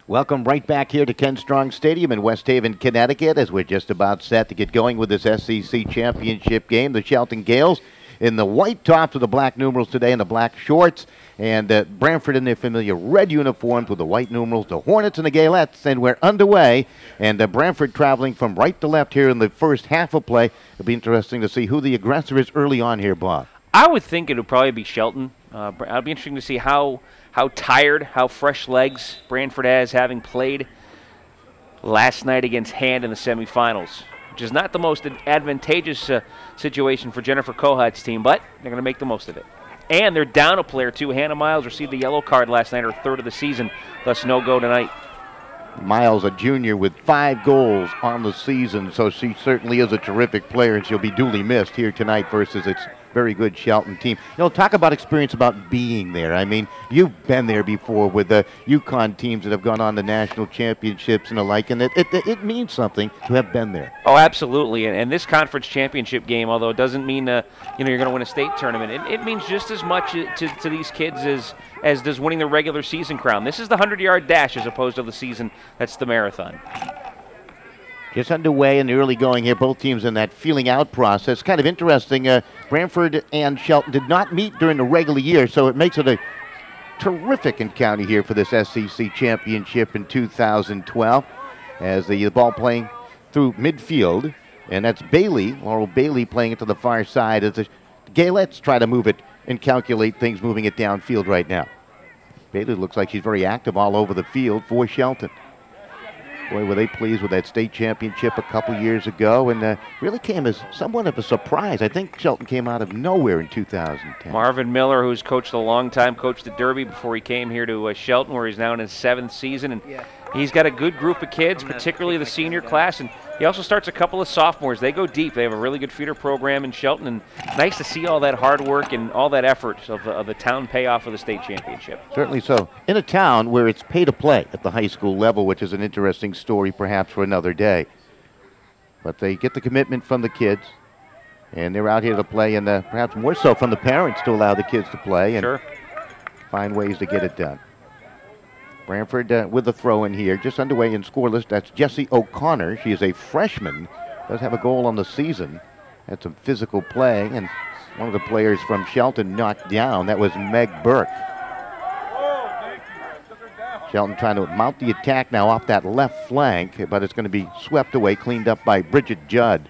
Welcome right back here to Ken Strong Stadium in West Haven, Connecticut, as we're just about set to get going with this SCC Championship game. The Shelton Gales in the white tops with the black numerals today and the black shorts, and Branford in their familiar red uniforms with the white numerals, the Hornets and the Galettes, and we're underway. And Branford traveling from right to left here in the first half of play. It'll be interesting to see who the aggressor is early on here, Bob. I would think it would probably be Shelton. It'll be interesting to see how tired, how fresh legs Branford has, having played last night against Hand in the semifinals, which is not the most advantageous situation for Jennifer Kohut's team, but they're going to make the most of it. And they're down a player, too. Hannah Miles received the yellow card last night, her third of the season, thus no go tonight. Miles, a junior with 5 goals on the season, so she certainly is a terrific player, and she'll be duly missed here tonight versus its very good Shelton team. You know, talk about experience about being there. I mean, you've been there before with the UConn teams that have gone on to national championships and the like, and it means something to have been there. Oh, absolutely. And this conference championship game, although it doesn't mean you're going to win a state tournament, it means just as much to these kids as does winning the regular season crown. This is the 100-yard dash as opposed to the season that's the marathon. Just underway in the early going here, both teams in that feeling out process. Kind of interesting, Branford and Shelton did not meet during the regular year, so it makes it a terrific encounter here for this SCC Championship in 2012 as the ball playing through midfield, and that's Bailey, Laurel Bailey playing it to the far side as the Galettes try to move it and calculate things moving it downfield right now. Bailey looks like she's very active all over the field for Shelton. Boy, were they pleased with that state championship a couple years ago, and really came as somewhat of a surprise. I think Shelton came out of nowhere in 2010. Marvin Miller, who's coached a long time, coached at Derby before he came here to Shelton, where he's now in his 7th season, and he's got a good group of kids, particularly the senior class, and he also starts a couple of sophomores. They go deep. They have a really good feeder program in Shelton, and nice to see all that hard work and all that effort of the town pay off of the state championship. Certainly so. In a town where it's pay to play at the high school level, which is an interesting story perhaps for another day. But they get the commitment from the kids, and they're out here to play, and perhaps more so from the parents to allow the kids to play and find ways to get it done. Branford with the throw in here, just underway and scoreless. That's Jessie O'Connor. She is a freshman, does have a goal on the season. Had some physical play, and one of the players from Shelton knocked down. That was Meg Burke. Shelton trying to mount the attack now off that left flank, but it's going to be swept away, cleaned up by Bridget Judd.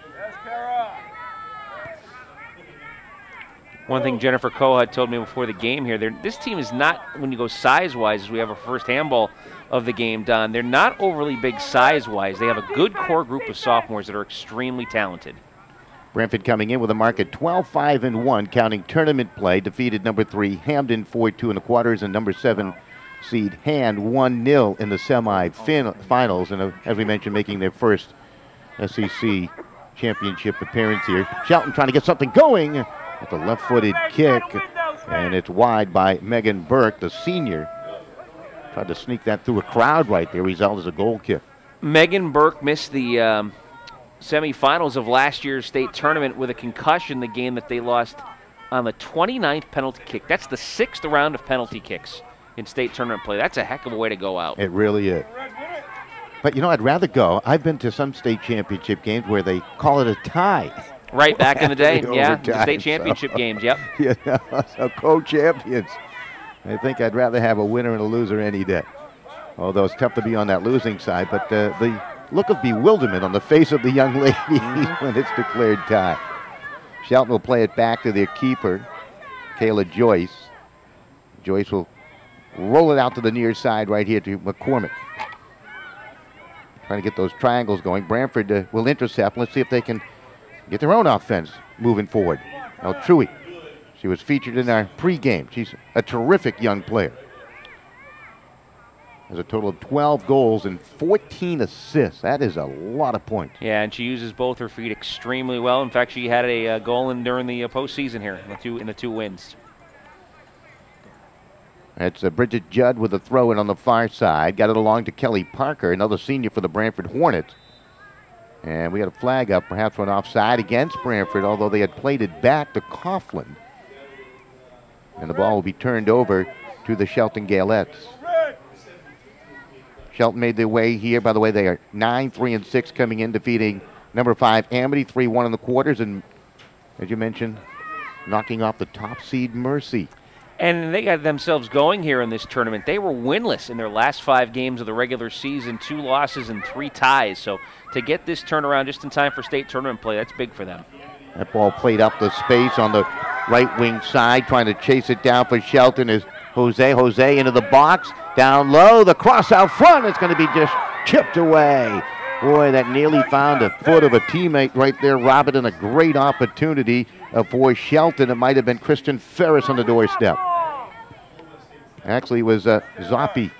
One thing Jennifer Kohut told me before the game here, this team is not, when you go size-wise, as we have our first handball of the game done, they're not overly big size-wise. They have a good core group of sophomores that are extremely talented. Branford coming in with a mark at 12-5-1, counting tournament play. Defeated number 3 Hamden 4-2 in the quarters, and number 7 seed Hand 1-0 in the semi-finals. And as we mentioned, making their first SCC championship appearance here. Shelton trying to get something going. With a left-footed kick, and it's wide by Megan Burke, the senior. Tried to sneak that through a crowd right there. Result is a goal kick. Megan Burke missed the semifinals of last year's state tournament with a concussion, the game that they lost on the 29th penalty kick. That's the 6th round of penalty kicks in state tournament play. That's a heck of a way to go out. It really is. But, you know, I'd rather go. I've been to some state championship games where they call it a tie. Right, back in the day, yeah, the state championship games, yep. Yeah, so co-champions. I think I'd rather have a winner and a loser any day. Although it's tough to be on that losing side, but the look of bewilderment on the face of the young lady when it's declared tie. Shelton will play it back to their keeper, Kayla Joyce. Joyce will roll it out to the near side right here to McCormick. Trying to get those triangles going. Branford will intercept. Let's see if they can get their own offense moving forward. Now, Truey, she was featured in our pregame. She's a terrific young player. Has a total of 12 goals and 14 assists. That is a lot of points. Yeah, and she uses both her feet extremely well. In fact, she had a goal during the postseason here in the two wins. That's Bridget Judd with a throw in on the far side. Got it along to Kelly Parker, another senior for the Branford Hornets. And we got a flag up, perhaps for an offside against Branford, although they had played it back to Coughlin. And the ball will be turned over to the Shelton Galettes. Shelton made their way here. By the way, they are 9-3-6 coming in, defeating number 5 Amity 3-1 in the quarters, and as you mentioned, knocking off the top seed Mercy. And they got themselves going here in this tournament. They were winless in their last 5 games of the regular season, 2 losses and 3 ties. So to get this turnaround just in time for state tournament play, that's big for them. That ball played up the space on the right wing side, trying to chase it down for Shelton is Jose. Jose into the box, down low, the cross out front. It's going to be just chipped away. Boy, that nearly found a foot of a teammate right there, Robert, and a great opportunity for Shelton. It might have been Kristen Ferris on the doorstep. Actually, it was Zoppi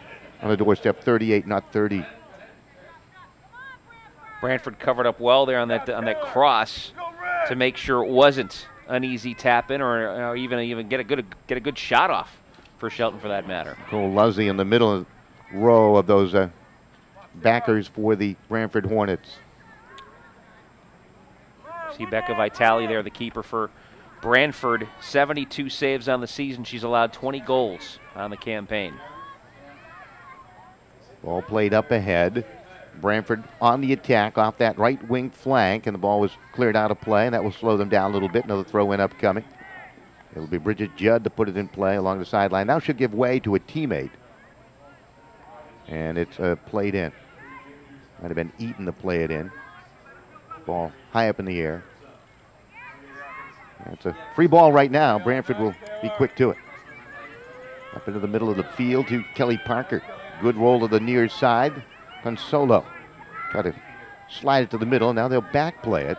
on the doorstep, 38, not 30. Branford covered up well there on that cross to make sure it wasn't an easy tap in or even get a good shot off for Shelton for that matter. Cole Luzzy in the middle row of those backers for the Branford Hornets. See Becca Vitale there, the keeper for Branford. 72 saves on the season. She's allowed 20 goals on the campaign. Ball played up ahead. Branford on the attack off that right wing flank, and the ball was cleared out of play, and that will slow them down a little bit. Another throw-in upcoming. It'll be Bridget Judd to put it in play along the sideline. Now she'll give way to a teammate. And it's played in. Might have been Eaton to play it in. Ball high up in the air. It's a free ball right now. Branford will be quick to it. Up into the middle of the field to Kelly Parker. Good roll to the near side. Consolo. Try to slide it to the middle. Now they'll back play it.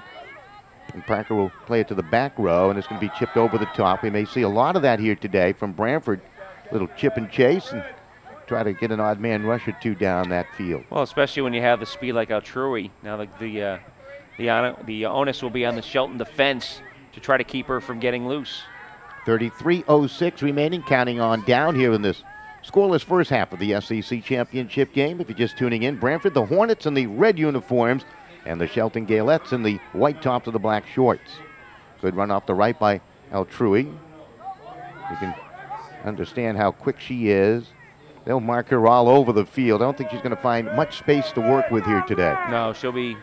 And Parker will play it to the back row, and it's going to be chipped over the top. We may see a lot of that here today from Branford. Little chip and chase and try to get an odd man rush or two down that field. Well, especially when you have the speed like Altrui. Now the onus will be on the Shelton defense to try to keep her from getting loose. 33:06 remaining, counting on down here in this scoreless first half of the SCC Championship game. If you're just tuning in, Branford, the Hornets in the red uniforms, and the Shelton Galettes in the white tops of the black shorts. Good run off the right by Altrui. You can understand how quick she is. They'll mark her all over the field. I don't think she's going to find much space to work with here today. No, she'll be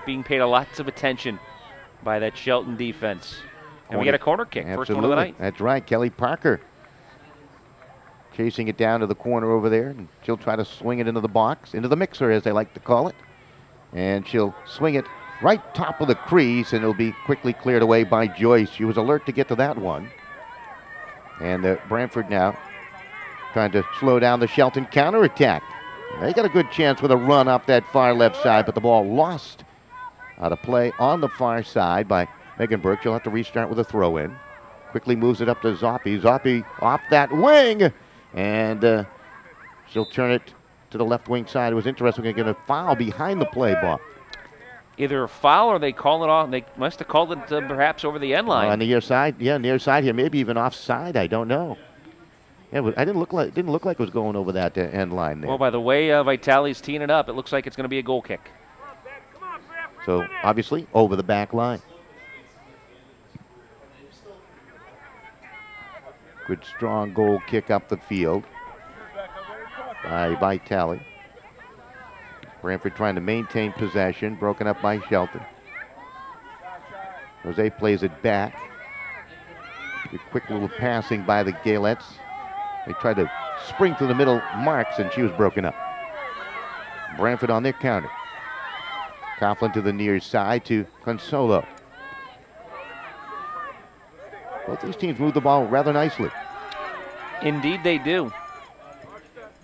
being paid lots of attention by that Shelton defense. And we get a corner kick, Absolutely. First one of the night. That's right, Kelly Parker chasing it down to the corner over there, and she'll try to swing it into the box, into the mixer as they like to call it. And she'll swing it right top of the crease, and it'll be quickly cleared away by Joyce. She was alert to get to that one. And Branford now trying to slow down the Shelton counterattack. They got a good chance with a run up that far left side, but the ball lost out of play on the far side by Megan Burke. She'll have to restart with a throw-in. Quickly moves it up to Zoppi. Zoppi off that wing, and she'll turn it to the left wing side. It was interesting. They're going to foul behind the play ball. Either a foul or they call it off. They must have called it perhaps over the end line. On the near side, near side here, maybe even offside. I don't know. Yeah, it didn't look like it was going over that end line there. Well, by the way Vitale's teeing it up, it looks like it's going to be a goal kick. So obviously over the back line. Good strong goal kick up the field by Vitale. Branford trying to maintain possession, broken up by Shelton. Jose plays it back. A quick little passing by the Galettes. They tried to spring through the middle, Marks, and she was broken up. Branford on their counter. Coughlin to the near side to Consolo. Both these teams move the ball rather nicely. Indeed they do.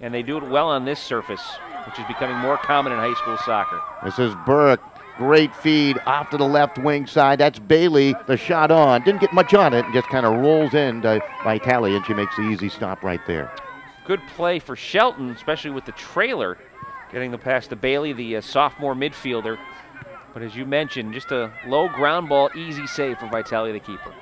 And they do it well on this surface, which is becoming more common in high school soccer. This is Burke. Great feed off to the left wing side. That's Bailey. The shot on. Didn't get much on it and just kind of rolls in to Vitale, and she makes the easy stop right there. Good play for Shelton, especially with the trailer, getting the pass to Bailey, the sophomore midfielder. But as you mentioned, just a low ground ball, easy save for Vitale, the keeper.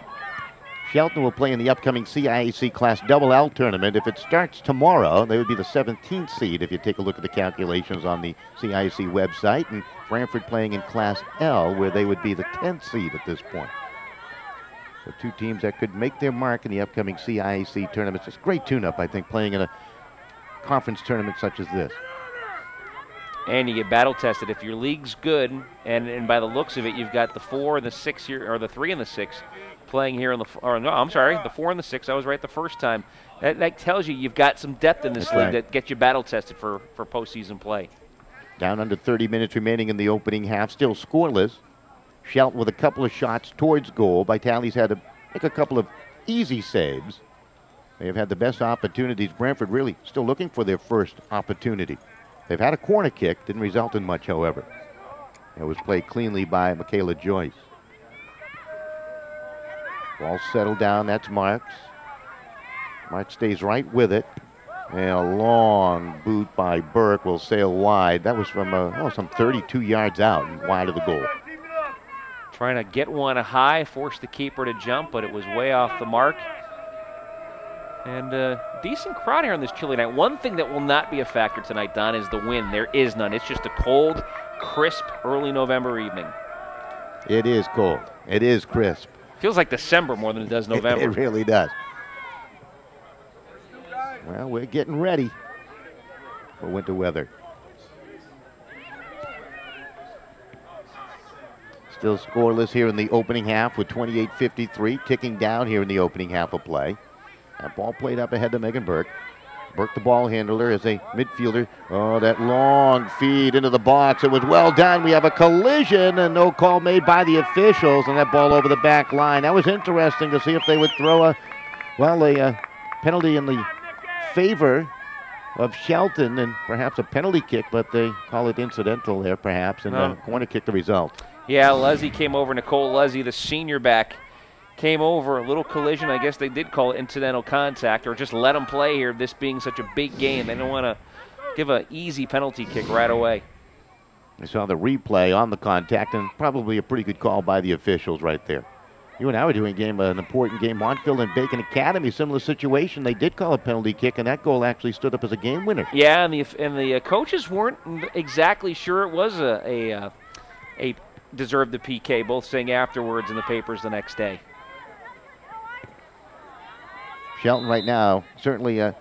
Shelton will play in the upcoming CIAC Class L tournament. If it starts tomorrow, they would be the 17th seed if you take a look at the calculations on the CIAC website. And Branford playing in Class L, where they would be the 10th seed at this point. So two teams that could make their mark in the upcoming CIAC tournaments. It's a great tune-up, I think, playing in a conference tournament such as this. and you get battle tested. If your league's good, and by the looks of it, you've got the 4 and the 6 here, or the 3 and the 6 playing here in the, or no, I'm sorry, the 4 and the 6. I was right the first time. That tells you you've got some depth in this league that gets you battle tested for postseason play. Down under 30 minutes remaining in the opening half, still scoreless. Shelton with a couple of shots towards goal. Vitale's had to make a couple of easy saves. They have had the best opportunities. Branford really still looking for their first opportunity. They've had a corner kick, didn't result in much, however. It was played cleanly by Michaela Joyce. Ball settled down, that's Marks. Marks stays right with it. And a long boot by Burke will sail wide. That was from some 32 yards out and wide of the goal. Trying to get one high, force the keeper to jump, but it was way off the mark. And decent crowd here on this chilly night. One thing that will not be a factor tonight, Don, is the wind. There is none. It's just a cold, crisp, early November evening. It is cold. It is crisp. Feels like December more than it does November. It really does. Well, we're getting ready for winter weather. Still scoreless here in the opening half with 28:53 ticking down here in the opening half of play. That ball played up ahead to Megan Burke. Burke, the ball handler, as a midfielder. Oh, that long feed into the box. It was well done. We have a collision and no call made by the officials, and that ball over the back line. That was interesting to see if they would throw a penalty in the favor of Shelton and perhaps a penalty kick, but they call it incidental there perhaps, and a corner kick the result. Yeah, Luzzy came over. Nicole Luzzy, the senior back, came over. A little collision. I guess they did call it incidental contact, or just let them play here, this being such a big game. They don't want to give an easy penalty kick right away. I saw the replay on the contact, and probably a pretty good call by the officials right there. You and I were doing an important game. Montfield and Bacon Academy, similar situation. They did call a penalty kick, and that goal actually stood up as a game winner. Yeah, and the coaches weren't exactly sure it was a deserved the PK, both saying afterwards in the papers the next day. Shelton right now certainly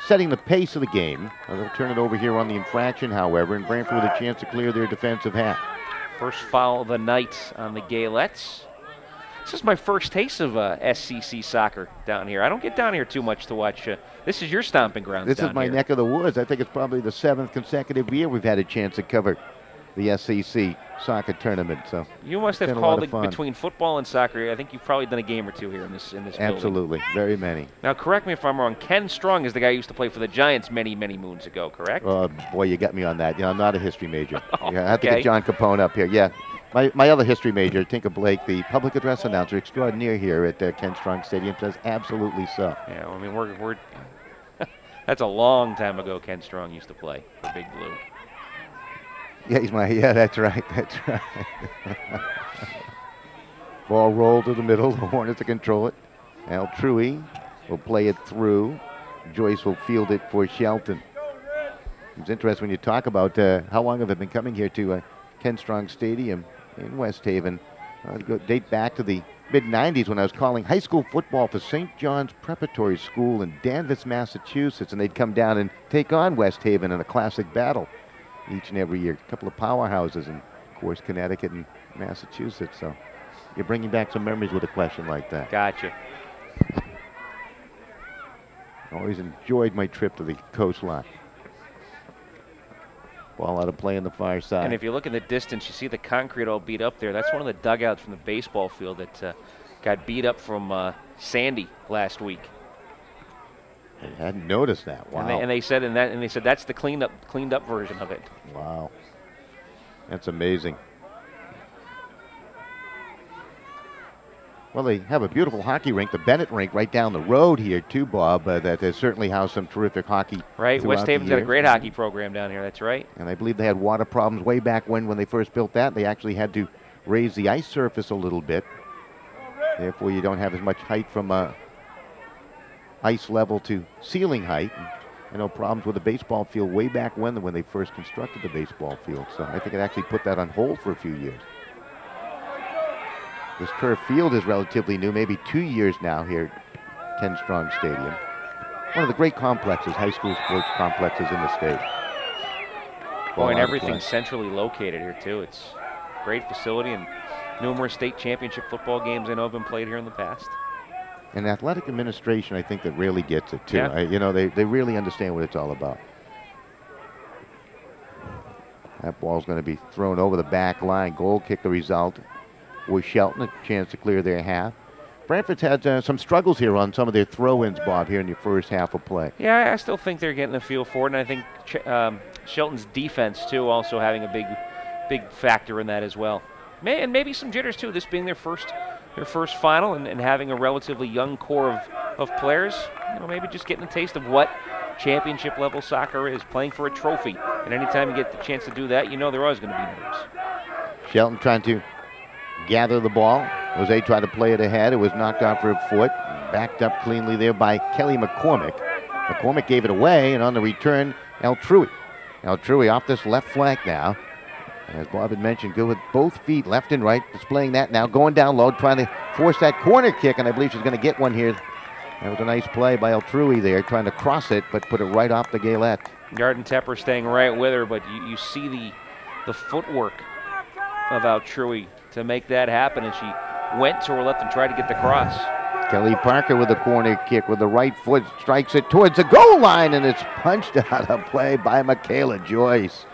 setting the pace of the game. They'll turn it over here on the infraction, however, and Branford with a chance to clear their defensive half. First foul of the night on the Galettes. This is my first taste of SCC soccer down here. I don't get down here too much to watch. This is your stomping grounds. This is my neck of the woods. I think it's probably the 7th consecutive year we've had a chance to cover the SCC soccer tournament. So you must have called it between football and soccer. I think you've probably done a game or two here in this Absolutely, building. Very many. Now, correct me if I'm wrong. Ken Strong is the guy who used to play for the Giants many moons ago. Correct? Oh boy, you got me on that. I'm not a history major. Oh, I have to get John Capone up here. Yeah. My other history major, Tinker Blake, the public address announcer extraordinaire here at Ken Strong Stadium, says absolutely so. Yeah, well, I mean, we're that's a long time ago. Ken Strong used to play for Big Blue. Yeah, that's right. Ball rolled to the middle. The Hornets to control it. Al Truey will play it through. Joyce will field it for Shelton. It's interesting when you talk about how long have I been coming here to Ken Strong Stadium in West Haven. Date back to the mid-'90s when I was calling high school football for St. John's Preparatory School in Danvers, Massachusetts, and they'd come down and take on West Haven in a classic battle each and every year. A couple of powerhouses in, of course, Connecticut and Massachusetts. So you're bringing back some memories with a question like that. Gotcha. Always enjoyed my trip to the coastline. Ball out of play on the far side. And if you look in the distance, you see the concrete all beat up there. That's one of the dugouts from the baseball field that got beat up from Sandy last week. I hadn't noticed that. Wow. And they said that's the cleaned up version of it. Wow. That's amazing. Well, they have a beautiful hockey rink, the Bennett rink, right down the road here too, Bob. That has certainly housed some terrific hockey. Right, West Haven's got a great hockey program down here. That's right. And I believe they had water problems way back when they first built that. They actually had to raise the ice surface a little bit. Therefore, you don't have as much height from ice level to ceiling height. And I know problems with the baseball field way back when they first constructed the baseball field. So I think it actually put that on hold for a few years. This turf field is relatively new, maybe 2 years now here at Ken Strong Stadium. One of the great complexes, high school sports complexes in the state. ball and out of everything's play. centrally located here, too. It's a great facility, and numerous state championship football games I know have been played here in the past. And athletic administration, I think, that really gets it, too. Yeah. You know, they really understand what it's all about. That ball's going to be thrown over the back line. Goal kick, the result was Shelton, a chance to clear their half. Branford's had some struggles here on some of their throw-ins, Bob, here in the first half of play. Yeah, I still think they're getting a feel for it, and I think Shelton's defense, too, also having a big factor in that as well. And maybe some jitters, too, this being their first final and having a relatively young core of players. You know, maybe just getting a taste of what championship-level soccer is, playing for a trophy. And anytime you get the chance to do that, you know there are always going to be nerves. Shelton trying to gather the ball. Jose tried to play it ahead. It was knocked out for a foot. Backed up cleanly there by Kelly McCormick. McCormick gave it away, and on the return, El Trui. El Trui off this left flank now. As Bob had mentioned, good with both feet, left and right, displaying that now. Going down low, trying to force that corner kick, and I believe she's going to get one here. That was a nice play by El Trui there, trying to cross it, but put it right off the Gaylette. Garden Tepper staying right with her, but you see the footwork of El Trui to make that happen, and she went to her left and tried to get the cross. Kelly Parker with a corner kick with the right foot, strikes it towards the goal line, and it's punched out of play by Michaela Joyce.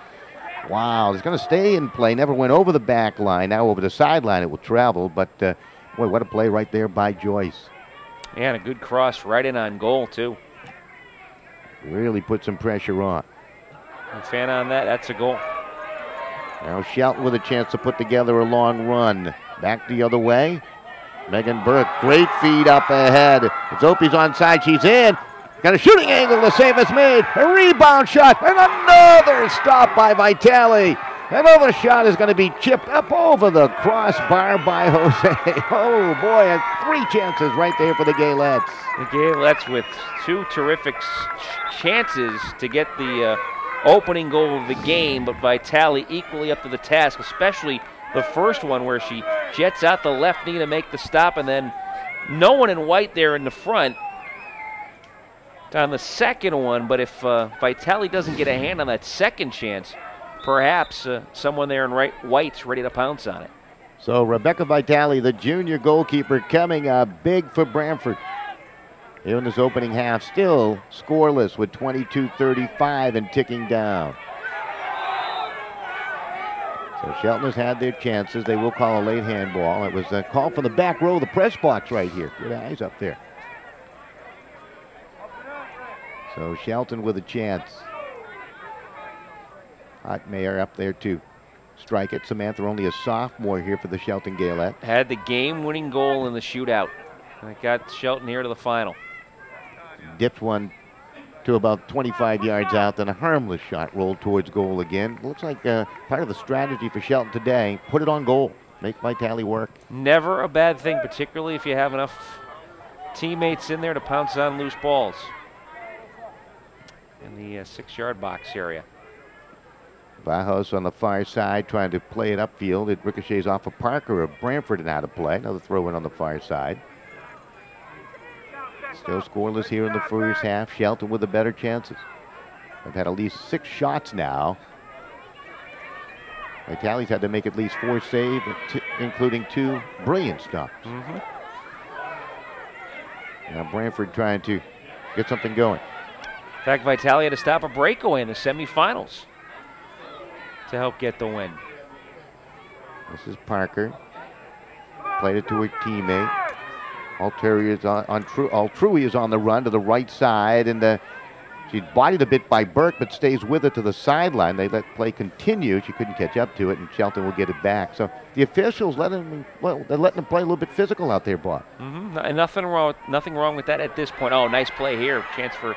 Wow, it's going to stay in play. Never went over the back line. Now over the sideline it will travel, but boy, what a play right there by Joyce. And a good cross right in on goal, too. Really put some pressure on. A fan on that, that's a goal. Now Shelton with a chance to put together a long run. Back the other way. Megan Burke, great feed up ahead. Zopi's onside, she's in. Got a shooting angle, the save is made. A rebound shot, and another stop by Vitale. Another shot is going to be chipped up over the crossbar by Jose. Oh boy, and 3 chances right there for the Gaylettes. The Gaylettes with 2 terrific chances to get the opening goal of the game, but Vitale equally up to the task, especially the first one where she jets out the left knee to make the stop, and then no one in white there in the front on the second one. But if Vitale doesn't get a hand on that second chance, perhaps someone there in white's ready to pounce on it. So Rebecca Vitale, the junior goalkeeper, coming up big for Branford. Here in this opening half, still scoreless with 22:35 and ticking down. So Shelton has had their chances. They will call a late handball. It was a call from the back row of the press box right here. Good eyes up there. So Shelton with a chance. Hot Mayer up there to strike it. Samantha only a sophomore here for the Shelton Gaylette. Had the game-winning goal in the shootout. And it got Shelton here to the final. Dipped one to about 25 yards out, then a harmless shot rolled towards goal again. Looks like part of the strategy for Shelton today, put it on goal, make Vitale work. Never a bad thing, particularly if you have enough teammates in there to pounce on loose balls. In the 6-yard box area. Bajos on the far side trying to play it upfield. It ricochets off of Parker of Branford and out of play. Another throw in on the far side. Still scoreless here in the first half. Shelton with the better chances. They've had at least 6 shots now. Vitale's had to make at least 4 saves, including 2 brilliant stops. Now Branford trying to get something going. In fact, Vitale had to stop a breakaway in the semifinals to help get the win. This is Parker. Played it to her teammate. Altrui is on the run to the right side, and she's bodied a bit by Burke, but stays with it to the sideline. They let play continue. She couldn't catch up to it, and Shelton will get it back. So the officials they're letting them play a little bit physical out there, Bob. And nothing wrong with that at this point. Oh, nice play here. Chance for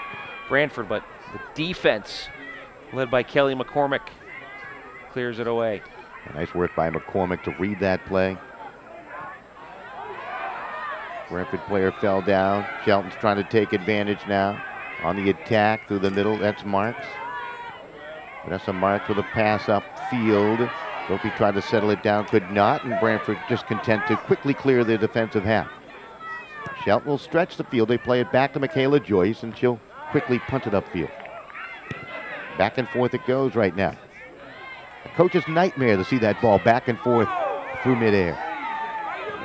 Branford, but the defense, led by Kelly McCormick, clears it away. Nice work by McCormick to read that play. Branford player fell down. Shelton's trying to take advantage now. On the attack through the middle, that's Marks. Vanessa Marks with a pass upfield. Dopey tried to settle it down, could not, and Branford just content to quickly clear their defensive half. Shelton will stretch the field. They play it back to Michaela Joyce, and she'll quickly punt it upfield. Back and forth it goes right now. coach's nightmare to see that ball back and forth through midair.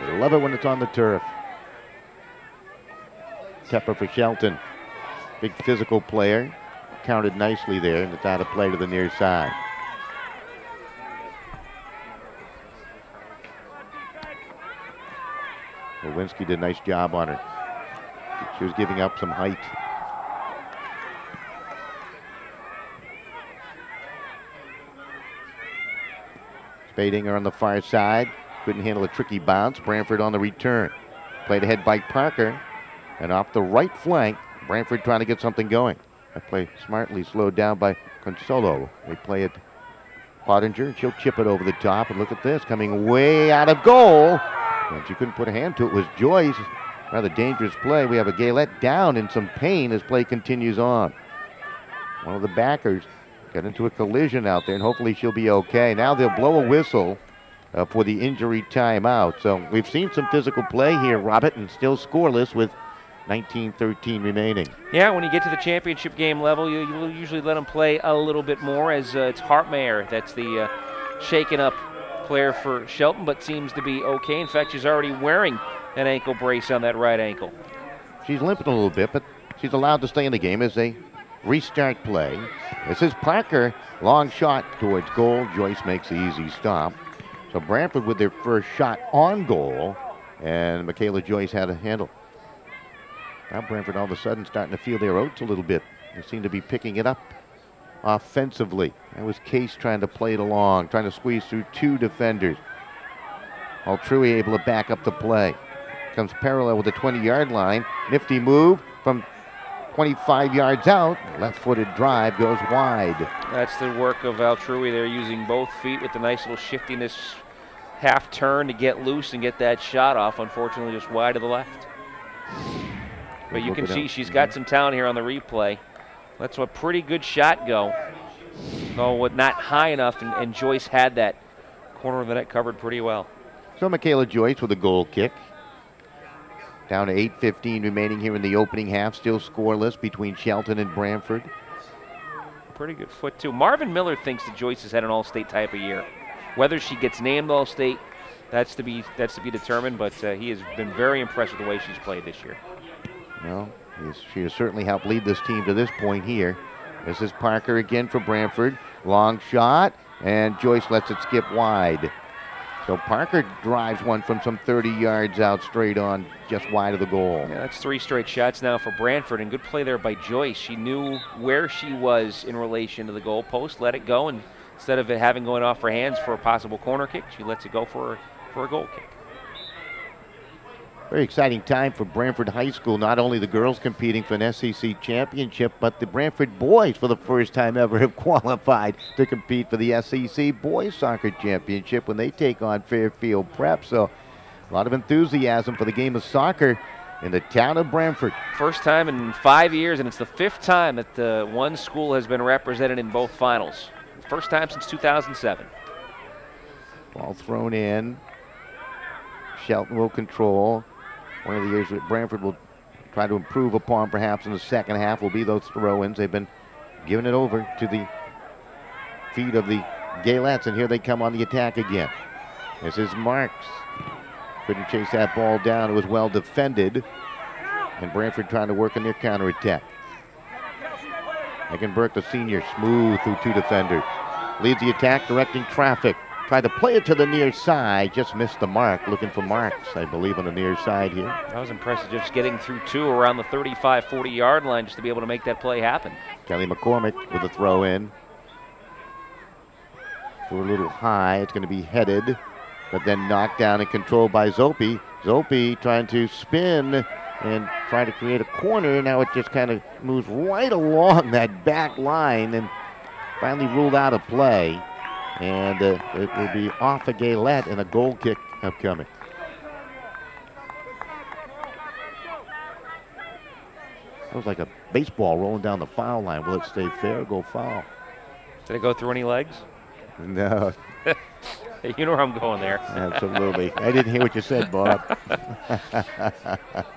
They love it when it's on the turf. Tepper for Shelton. Big physical player. Counted nicely there, and it's out of play to the near side. Lewinsky did a nice job on her. She was giving up some height. Spadinger on the far side. Couldn't handle a tricky bounce. Branford on the return. Played ahead by Parker. And off the right flank, Branford trying to get something going. That play smartly slowed down by Consolo. They play it Pottinger. She'll chip it over the top. And look at this, coming way out of goal. And she couldn't put a hand to it. Was Joyce. Rather dangerous play. We have a Gaylette down in some pain as play continues on. One of the backers got into a collision out there, and hopefully she'll be okay. Now they'll blow a whistle for the injury timeout. So we've seen some physical play here, Robert, and still scoreless with 19-13 remaining. Yeah, when you get to the championship game level, you usually let them play a little bit more, as it's Hartmayer that's the shaken up player for Shelton, but seems to be okay. In fact, she's already wearing an ankle brace on that right ankle. She's limping a little bit, but she's allowed to stay in the game as they restart play. This is Parker, long shot towards goal. Joyce makes the easy stop. So Branford with their first shot on goal, and Michaela Joyce had a handle. Now Branford all of a sudden starting to feel their oats a little bit. They seem to be picking it up offensively. That was Case trying to play it along, trying to squeeze through two defenders. Altrui able to back up the play. Comes parallel with the 20-yard line. Nifty move from 25 yards out. Left-footed drive goes wide. That's the work of Altrui. They're using both feet with the nice little shiftiness half turn to get loose and get that shot off. Unfortunately, just wide to the left. But you can see she's got some talent here on the replay. That's a pretty good shot go. No, not high enough, and Joyce had that corner of the net covered pretty well. So Michaela Joyce with a goal kick. Down to 8:15 remaining here in the opening half. Still scoreless between Shelton and Branford. Pretty good foot, too. Marvin Miller thinks that Joyce has had an all-state type of year. Whether she gets named all-state, that's to be determined, but he has been very impressed with the way she's played this year. Well, she has certainly helped lead this team to this point here. This is Parker again for Branford. Long shot, and Joyce lets it skip wide. So Parker drives one from some 30 yards out straight on, just wide of the goal. Yeah, that's 3 straight shots now for Branford, and good play there by Joyce. She knew where she was in relation to the goal post, let it go, and instead of it having going off her hands for a possible corner kick, she lets it go for a goal kick. Very exciting time for Branford High School. Not only the girls competing for an SCC championship, but the Branford boys for the first time ever have qualified to compete for the SCC Boys Soccer Championship when they take on Fairfield Prep. So a lot of enthusiasm for the game of soccer in the town of Branford. First time in 5 years, and it's the 5th time that one school has been represented in both finals. First time since 2007. Ball thrown in. Shelton will control. One of the years that Branford will try to improve upon perhaps in the second half will be those throw-ins. They've been giving it over to the feet of the Gaylettes, and here they come on the attack again. This is Marks. Couldn't chase that ball down. It was well defended. And Branford trying to work on their counterattack. Megan Burke, the senior, smooth through two defenders. Leads the attack, directing traffic. Tried to play it to the near side, just missed the mark. Looking for Marks, I believe, on the near side here. That was impressive, just getting through two around the 35, 40-yard line just to be able to make that play happen. Kelly McCormick with a throw in. Threw a little high, it's going to be headed, but then knocked down and controlled by Zopi. Zopi trying to spin and try to create a corner. Now it just kind of moves right along that back line and finally ruled out of play. And it will be off a Gaylette and a goal kick upcoming. It was like a baseball rolling down the foul line. Will it stay fair or go foul? Did it go through any legs? No. You know where I'm going there. Absolutely. I didn't hear what you said, Bob.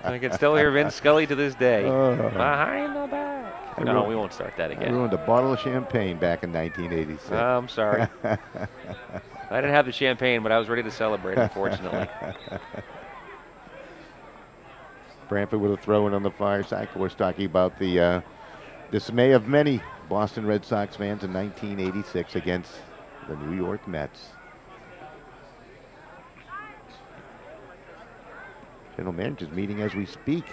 I can still hear Vince Scully to this day. Behind the back. No, we won't start that again. I ruined a bottle of champagne back in 1986. I'm sorry. I didn't have the champagne, but I was ready to celebrate, unfortunately. Branford with a throw in on the far side. Of course, talking about the dismay of many Boston Red Sox fans in 1986 against the New York Mets. General manager's meeting as we speak,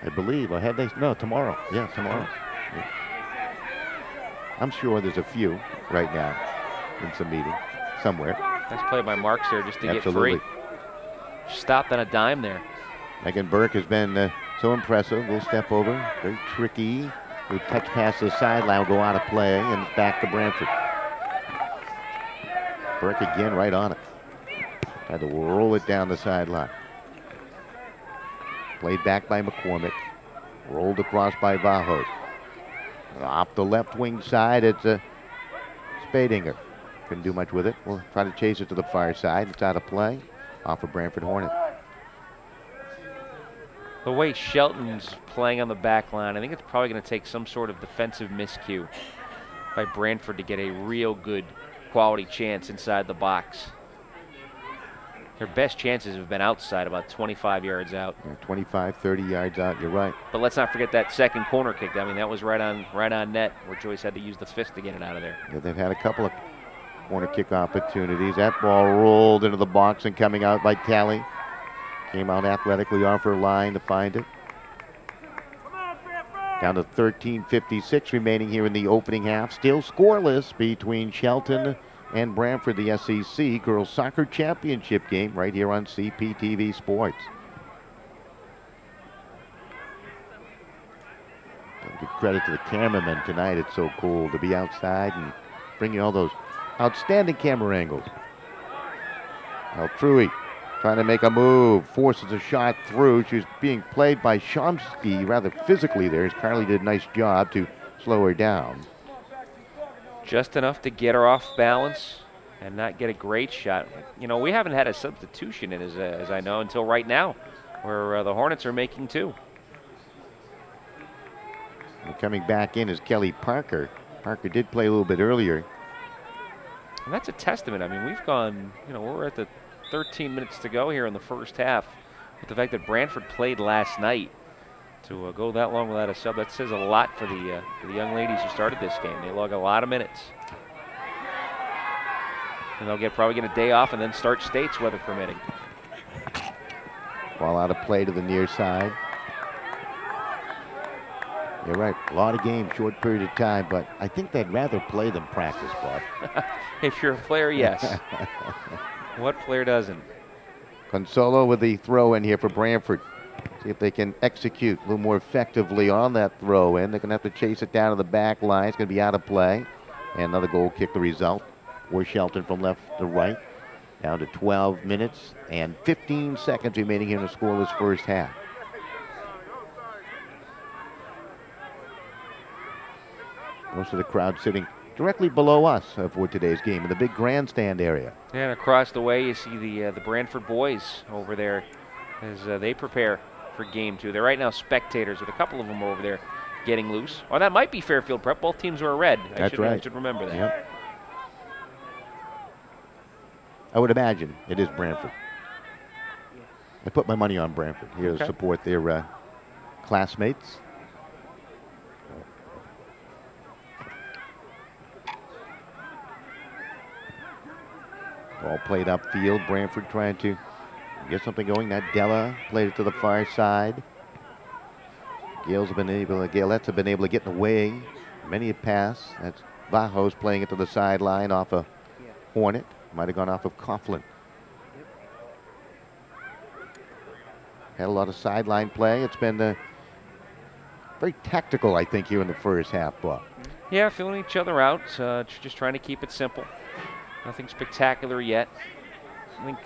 I believe. Or have they? No, tomorrow. Yeah, tomorrow. Yeah. I'm sure there's a few right now in some meeting somewhere. Nice play by Marks there just to Absolutely. get free. Stopped on a dime there. Megan Burke has been so impressive. Little step over, very tricky. We touch past the sideline, will go out of play, and back to Branford. Burke again right on it. Tried to roll it down the sideline. Played back by McCormick. Rolled across by Vajos. Off the left wing side, it's Spadinger. Couldn't do much with it. We'll try to chase it to the far side. It's out of play. Off of Branford Hornet. The way Shelton's playing on the back line, I think it's probably going to take some sort of defensive miscue by Branford to get a real good quality chance inside the box. Their best chances have been outside, about 25 yards out. Yeah, 25, 30 yards out, you're right. But let's not forget that second corner kick. I mean, that was right on net where Joyce had to use the fist to get it out of there. Yeah, they've had a couple of corner kick opportunities. That ball rolled into the box and coming out by Talley. Came out athletically off her line to find it. Down to 13:56 remaining here in the opening half. Still scoreless between Shelton and Branford, the SCC Girls Soccer Championship game right here on CPTV Sports. Give credit to the cameramen tonight. It's so cool to be outside and bring you all those outstanding camera angles. Altrui trying to make a move, forces a shot through. She's being played by Chomsky rather physically there, as Carly did a nice job to slow her down. Just enough to get her off balance and not get a great shot. You know, we haven't had a substitution in, as I know, until right now, where the Hornets are making two. And coming back in is Kelly Parker. Parker did play a little bit earlier. And that's a testament. I mean, we've gone, we're at the 13 minutes to go here in the first half. With the fact that Branford played last night, to go that long without a sub, that says a lot for the young ladies who started this game. They log a lot of minutes. And they'll probably get a day off and then start states, weather permitting. Ball out of play to the near side. You're right, a lot of games, short period of time, but I think they'd rather play than practice, Bob. If you're a player, yes. What player doesn't? Consolo with the throw in here for Branford. See if they can execute a little more effectively on that throw in. They're going to have to chase it down to the back line. It's going to be out of play. And another goal kick, the result. For Shelton from left to right. Down to 12 minutes and 15 seconds remaining here in the scoreless first half. Most of the crowd sitting directly below us for today's game in the big grandstand area. And across the way, you see the Branford boys over there as they prepare for game two. They're right now spectators with a couple of them over there getting loose. Oh, that might be Fairfield Prep. Both teams were red. That's right. I should remember that. Yep. I would imagine it is Branford. I put my money on Branford here to support their classmates. Ball played upfield. Branford trying to get something going. That Della played it to the far side. Galettes have been able to get in the way. Many a pass. That's Vajos playing it to the sideline off a Hornet. Might have gone off of Coughlin. Had a lot of sideline play. It's been very tactical, I think, here in the first half, Bob. Yeah, feeling each other out. Just trying to keep it simple. Nothing spectacular yet. I think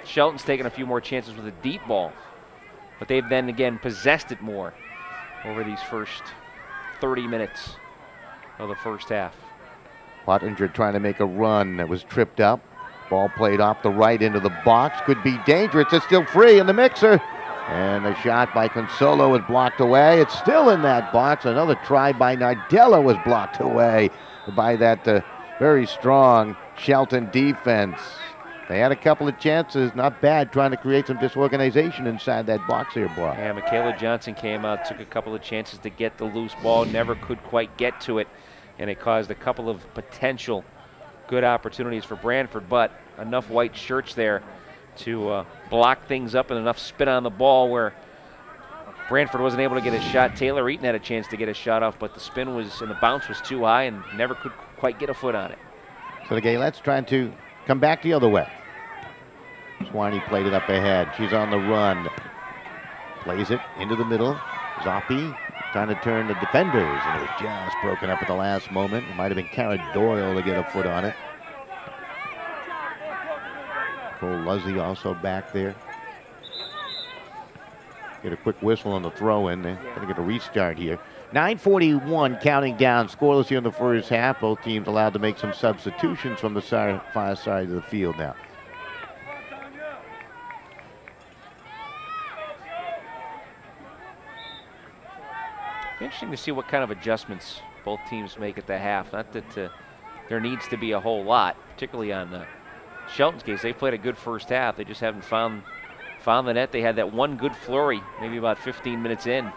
Shelton's taken a few more chances with a deep ball, but they've then again possessed it more over these first 30 minutes of the first half. Pottinger trying to make a run that was tripped up. Ball played off the right into the box. Could be dangerous. It's still free in the mixer. And the shot by Consolo is blocked away. It's still in that box. Another try by Nardella was blocked away by that very strong Shelton defense. They had a couple of chances, not bad, trying to create some disorganization inside that box here, Bob. Yeah, Michaela Johnson came out, took a couple of chances to get the loose ball, never could quite get to it, and it caused a couple of potential good opportunities for Branford, but enough white shirts there to block things up and enough spin on the ball where Branford wasn't able to get a shot. Taylor Eaton had a chance to get a shot off, but the spin was and the bounce was too high and never could quite get a foot on it. So the Gaylettes trying to come back the other way. Swanee played it up ahead. She's on the run. Plays it into the middle. Zoppi trying to turn the defenders, and it was just broken up at the last moment. It might have been Cara Doyle to get a foot on it. Cole Luzzy also back there. Get a quick whistle on the throw-in. They're going to get a restart here. 9:41 counting down. Scoreless here in the first half. Both teams allowed to make some substitutions from the far side of the field now. Interesting to see what kind of adjustments both teams make at the half. Not that there needs to be a whole lot, particularly on Shelton's case. They played a good first half. They just haven't found the net. They had that one good flurry, maybe about 15 minutes in.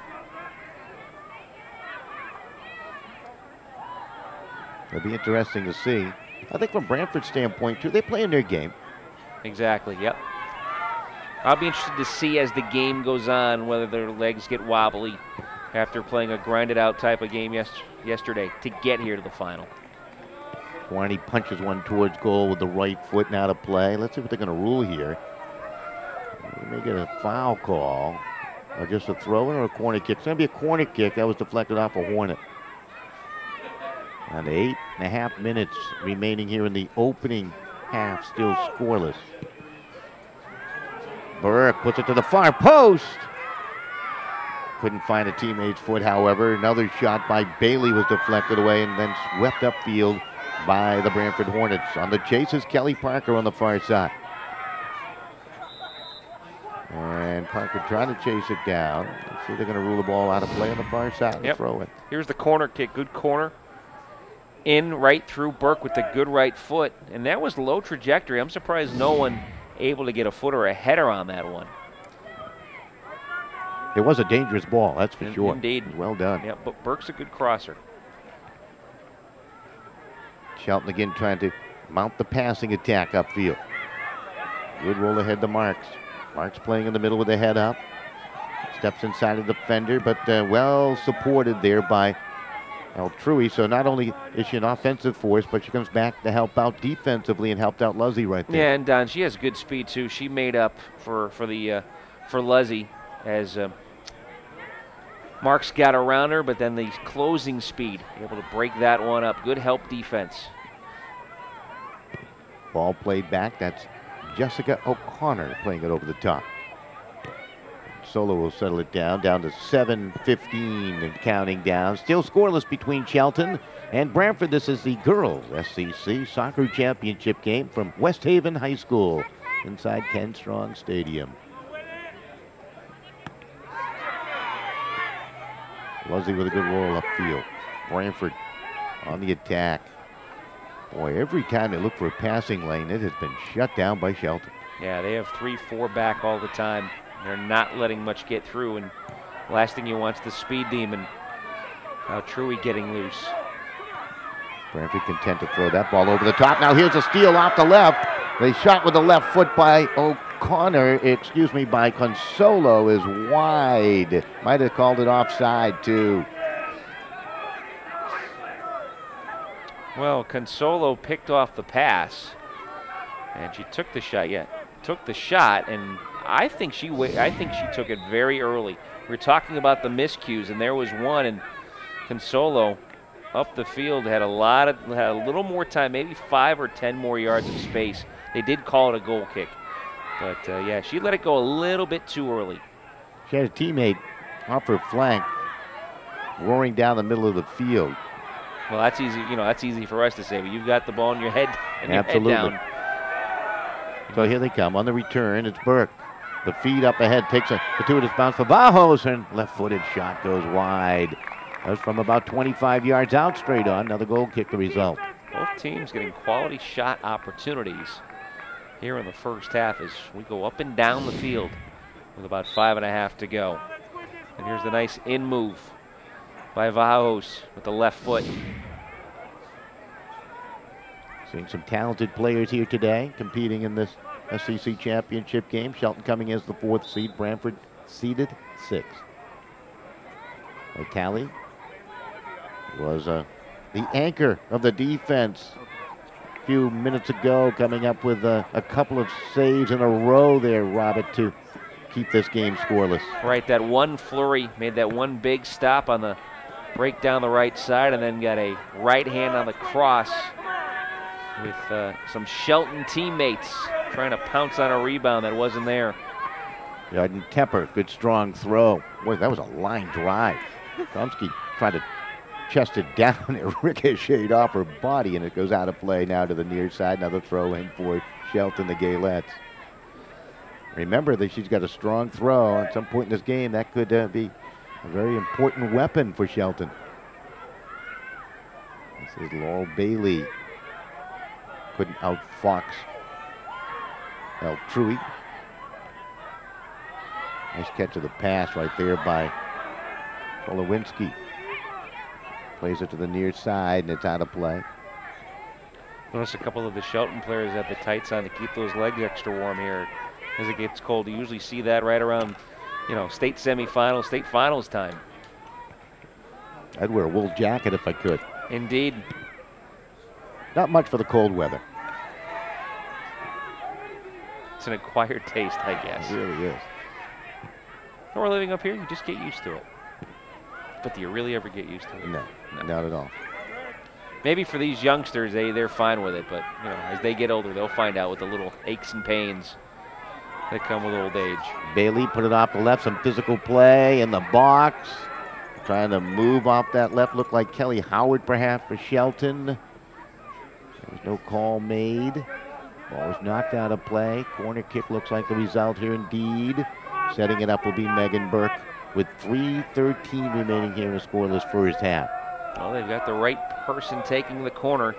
It'll be interesting to see. I think from Branford's standpoint, too, they play in their game. Exactly, yep. I'll be interested to see as the game goes on whether their legs get wobbly after playing a grinded-out type of game yesterday to get here to the final. Swanee punches one towards goal with the right foot now to play. Let's see what they're going to rule here. They may get a foul call, or just a throw-in or a corner kick. It's going to be a corner kick. That was deflected off a Hornet. And 8.5 minutes remaining here in the opening half, still scoreless. Burke puts it to the far post. Couldn't find a teammate's foot, however. Another shot by Bailey was deflected away and then swept upfield by the Branford Hornets. On the chase is Kelly Parker on the far side. And Parker trying to chase it down. Let's see if they're going to rule the ball out of play on the far side and throw it. Here's the corner kick. Good corner. In right through Burke with the good right foot. And that was low trajectory. I'm surprised no one able to get a foot or a header on that one. It was a dangerous ball, that's for sure. Indeed. Well done. Yeah, but Burke's a good crosser. Shelton again trying to mount the passing attack upfield. Good roll ahead to Marks. Marks playing in the middle with the head up. Steps inside of the defender, but well supported there by Altrui. So not only is she an offensive force, but she comes back to help out defensively and helped out Luzzy right there. Yeah, and Don, she has good speed too. She made up for Luzzy as Marks got around her, but then the closing speed, able to break that one up. Good help defense. Ball played back. That's Jessica O'Connor playing it over the top. Solo will settle it down to 7:15 and counting down. Still scoreless between Shelton and Branford. This is the Girls SCC Soccer Championship game from West Haven High School inside Ken Strong Stadium. Luzzy with a good roll upfield. Branford on the attack. Boy, every time they look for a passing lane, it has been shut down by Shelton. Yeah, they have 3-4 back all the time. They're not letting much get through, and the last thing you want is the speed demon. Altrui getting loose. Branford content to throw that ball over the top. Now here's a steal off the left. They shot with the left foot by O'Connor, by Consolo is wide. Might have called it offside too. Well, Consolo picked off the pass, and she took the shot. Yeah, took the shot, and I think she took it very early. We're talking about the miscues, and there was one, and Consolo up the field had a little more time, maybe 5 or 10 more yards of space. They did call it a goal kick, but yeah, she let it go a little bit too early. She had a teammate off her flank, roaring down the middle of the field. Well, that's easy. That's easy for us to say, but you've got the ball in your head and Absolutely. your head down. So here they come on the return. It's Burke. The feed up ahead takes a gratuitous bounce for Bajos, and left-footed shot goes wide. That was from about 25 yards out, straight on. Another goal kick, the result. Both teams getting quality shot opportunities here in the first half as we go up and down the field with about 5.5 to go. And here's the nice in move by Bajos with the left foot. Seeing some talented players here today competing in this SCC Championship game. Shelton coming as the 4th seed. Branford seeded 6th. Vitale was the anchor of the defense a few minutes ago, coming up with a couple of saves in a row there, Robert, to keep this game scoreless. Right, that one flurry made that one big stop on the break down the right side, and then got a right hand on the cross with some Shelton teammates trying to pounce on a rebound that wasn't there. Jordan Tepper, good strong throw. Boy, that was a line drive. Chomsky tried to chest it down. It ricocheted off her body, and it goes out of play now to the near side. Another throw in for Shelton, the Gaylettes. Remember that she's got a strong throw. At some point in this game, that could be a very important weapon for Shelton. This is Laurel Bailey. Couldn't outfox El Trui. Nice catch of the pass right there by Polowinski. Plays it to the near side, and it's out of play. Notice a couple of the Shelton players have the tights on to keep those legs extra warm here as it gets cold. You usually see that right around, state semifinals, state finals time. I'd wear a wool jacket if I could. Indeed. Not much for the cold weather. It's an acquired taste, I guess. It really is. When we're living up here, you just get used to it. But do you really ever get used to it? No, not at all. Maybe for these youngsters, they're fine with it, but as they get older, they'll find out with the little aches and pains that come with old age. Bailey put it off the left, some physical play in the box. Trying to move off that left, looked like Kelly Howard perhaps for Shelton. There was no call made. Ball was knocked out of play. Corner kick looks like the result here indeed. Setting it up will be Megan Burke with 3:13 remaining here in the scoreless first half. Well, they've got the right person taking the corner.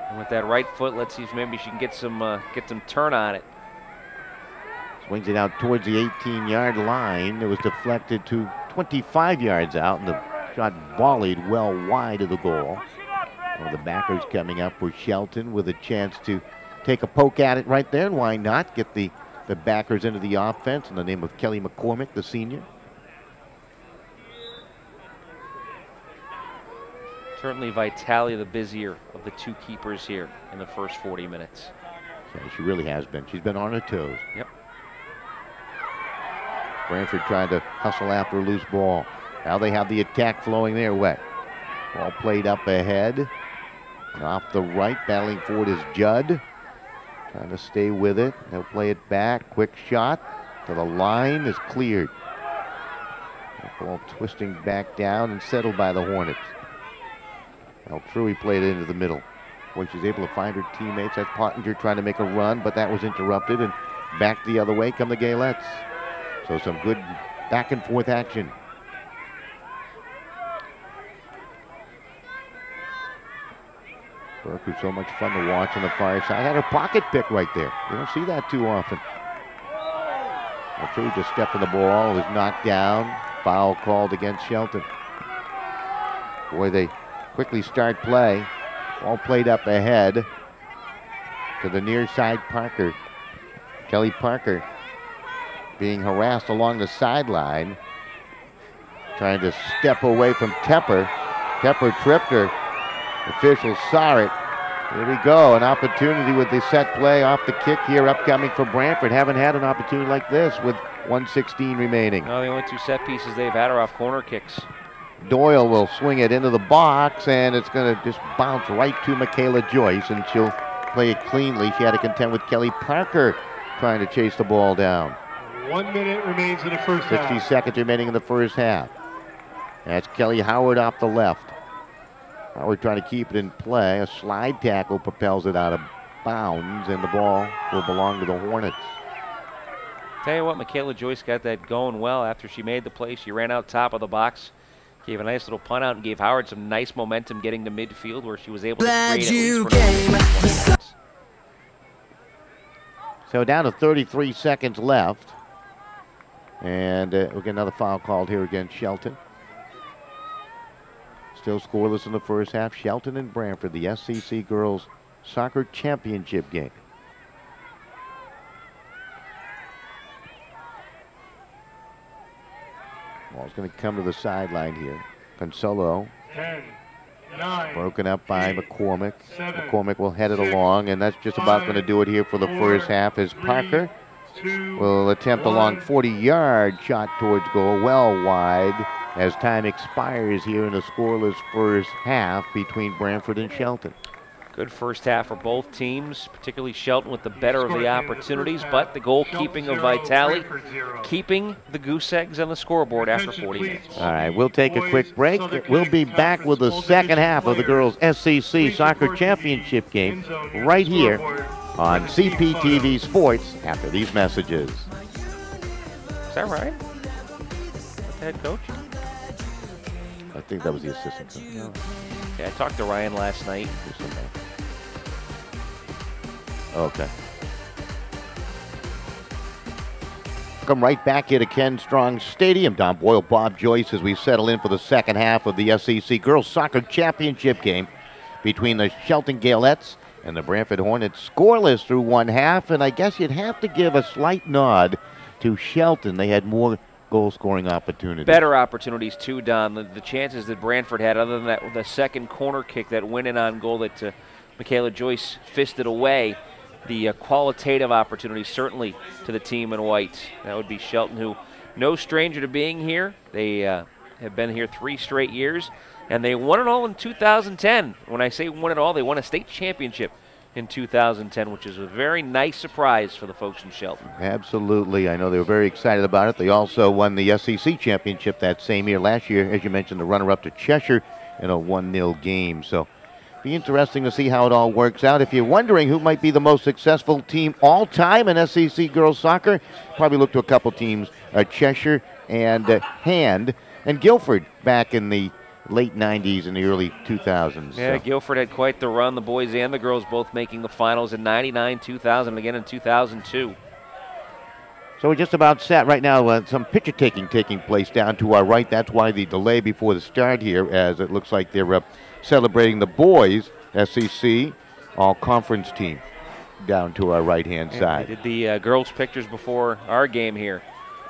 And with that right foot, let's see if maybe she can get some turn on it. Swings it out towards the 18-yard line. It was deflected to 25 yards out, and the shot volleyed well wide of the goal. Well, the backers coming up for Shelton with a chance to take a poke at it right there, and why not get the backers into the offense in the name of Kelly McCormick, the senior. Certainly Vitale the busier of the two keepers here in the first 40 minutes. Yeah, she really has been. She's been on her toes. Yep. Branford trying to hustle after a loose ball. Now they have the attack flowing their way. Ball played up ahead. And off the right, battling for it is Judd. Trying to stay with it. They'll play it back. Quick shot to the line is cleared. The ball twisting back down and settled by the Hornets. El Trui played it into the middle. Boy, she's able to find her teammates. That's Pottinger trying to make a run, but that was interrupted, and back the other way come the Gaylettes. So some good back and forth action. Burke, who's so much fun to watch on the far side, had her pocket pick right there. You don't see that too often. El Trui just stepped in the ball, was knocked down. Foul called against Shelton. Boy, they quickly start play. All played up ahead to the near side Parker. Kelly Parker being harassed along the sideline. Trying to step away from Tepper. Tepper tripped her. Officials saw it. Here we go. An opportunity with the set play off the kick here upcoming for Branford. Haven't had an opportunity like this with 1:16 remaining. No, the only two set pieces they've had are off corner kicks. Doyle will swing it into the box, and it's going to just bounce right to Michaela Joyce, and she'll play it cleanly. She had to contend with Kelly Parker trying to chase the ball down. 1 minute remains in the first half. 60 seconds remaining in the first half. That's Kelly Howard off the left. Howard trying to keep it in play. A slide tackle propels it out of bounds, and the ball will belong to the Hornets. Tell you what, Michaela Joyce got that going well after she made the play. She ran out top of the box, gave a nice little punt out, and gave Howard some nice momentum getting to midfield where she was able to create at least for So down to 33 seconds left. And we'll get another foul called here against Shelton. Still scoreless in the first half. Shelton and Branford, the SCC Girls Soccer Championship game. Ball's going to come to the sideline here. Consolo. 10, 9, broken up by 8, McCormick. 7, McCormick will head it 6, along, and that's just about going to do it here for the 4, first half as 3, Parker 2, will attempt a long 40-yard shot towards goal, well wide, as time expires here in a scoreless first half between Branford and Shelton. Good first half for both teams, particularly Shelton with the better of the opportunities, but the goalkeeping of Vitale keeping the goose eggs on the scoreboard after 40 minutes. All right, we'll take a quick break. We'll be back with the second half of the girls' SCC Soccer Championship game right here on CPTV Sports after these messages. Is that right? The head coach? I think that was the assistant coach. No. Yeah, I talked to Ryan last night. Okay. Come right back here to Ken Strong Stadium. Don Boyle, Bob Joyce, as we settle in for the second half of the SCC Girls Soccer Championship game between the Shelton Galettes and the Branford Hornets. Scoreless through one half, and I guess you'd have to give a slight nod to Shelton. They had more goal-scoring opportunities. Better opportunities, too, Don. The chances that Branford had, other than that, the second corner kick that went in on goal that Michaela Joyce fisted away, the qualitative opportunities certainly to the team in white. That would be Shelton, who no stranger to being here. They have been here 3 straight years, and they won it all in 2010. When I say won it all, they won a state championship in 2010, which is a very nice surprise for the folks in Shelton. Absolutely. I know they were very excited about it. They also won the SCC championship that same year. Last year, as you mentioned, the runner-up to Cheshire in a 1-0 game. So be interesting to see how it all works out. If you're wondering who might be the most successful team all time in SCC girls soccer, probably look to a couple teams, Cheshire and Hand, and Guilford back in the late 90s and the early 2000s. Yeah, so. Guilford had quite the run. The boys and the girls both making the finals in 99, 2000, and again in 2002. So we're just about set right now. Some picture taking place down to our right. That's why the delay before the start here, as it looks like they're celebrating the boys SCC all-conference team down to our right-hand side. They did the girls' pictures before our game here.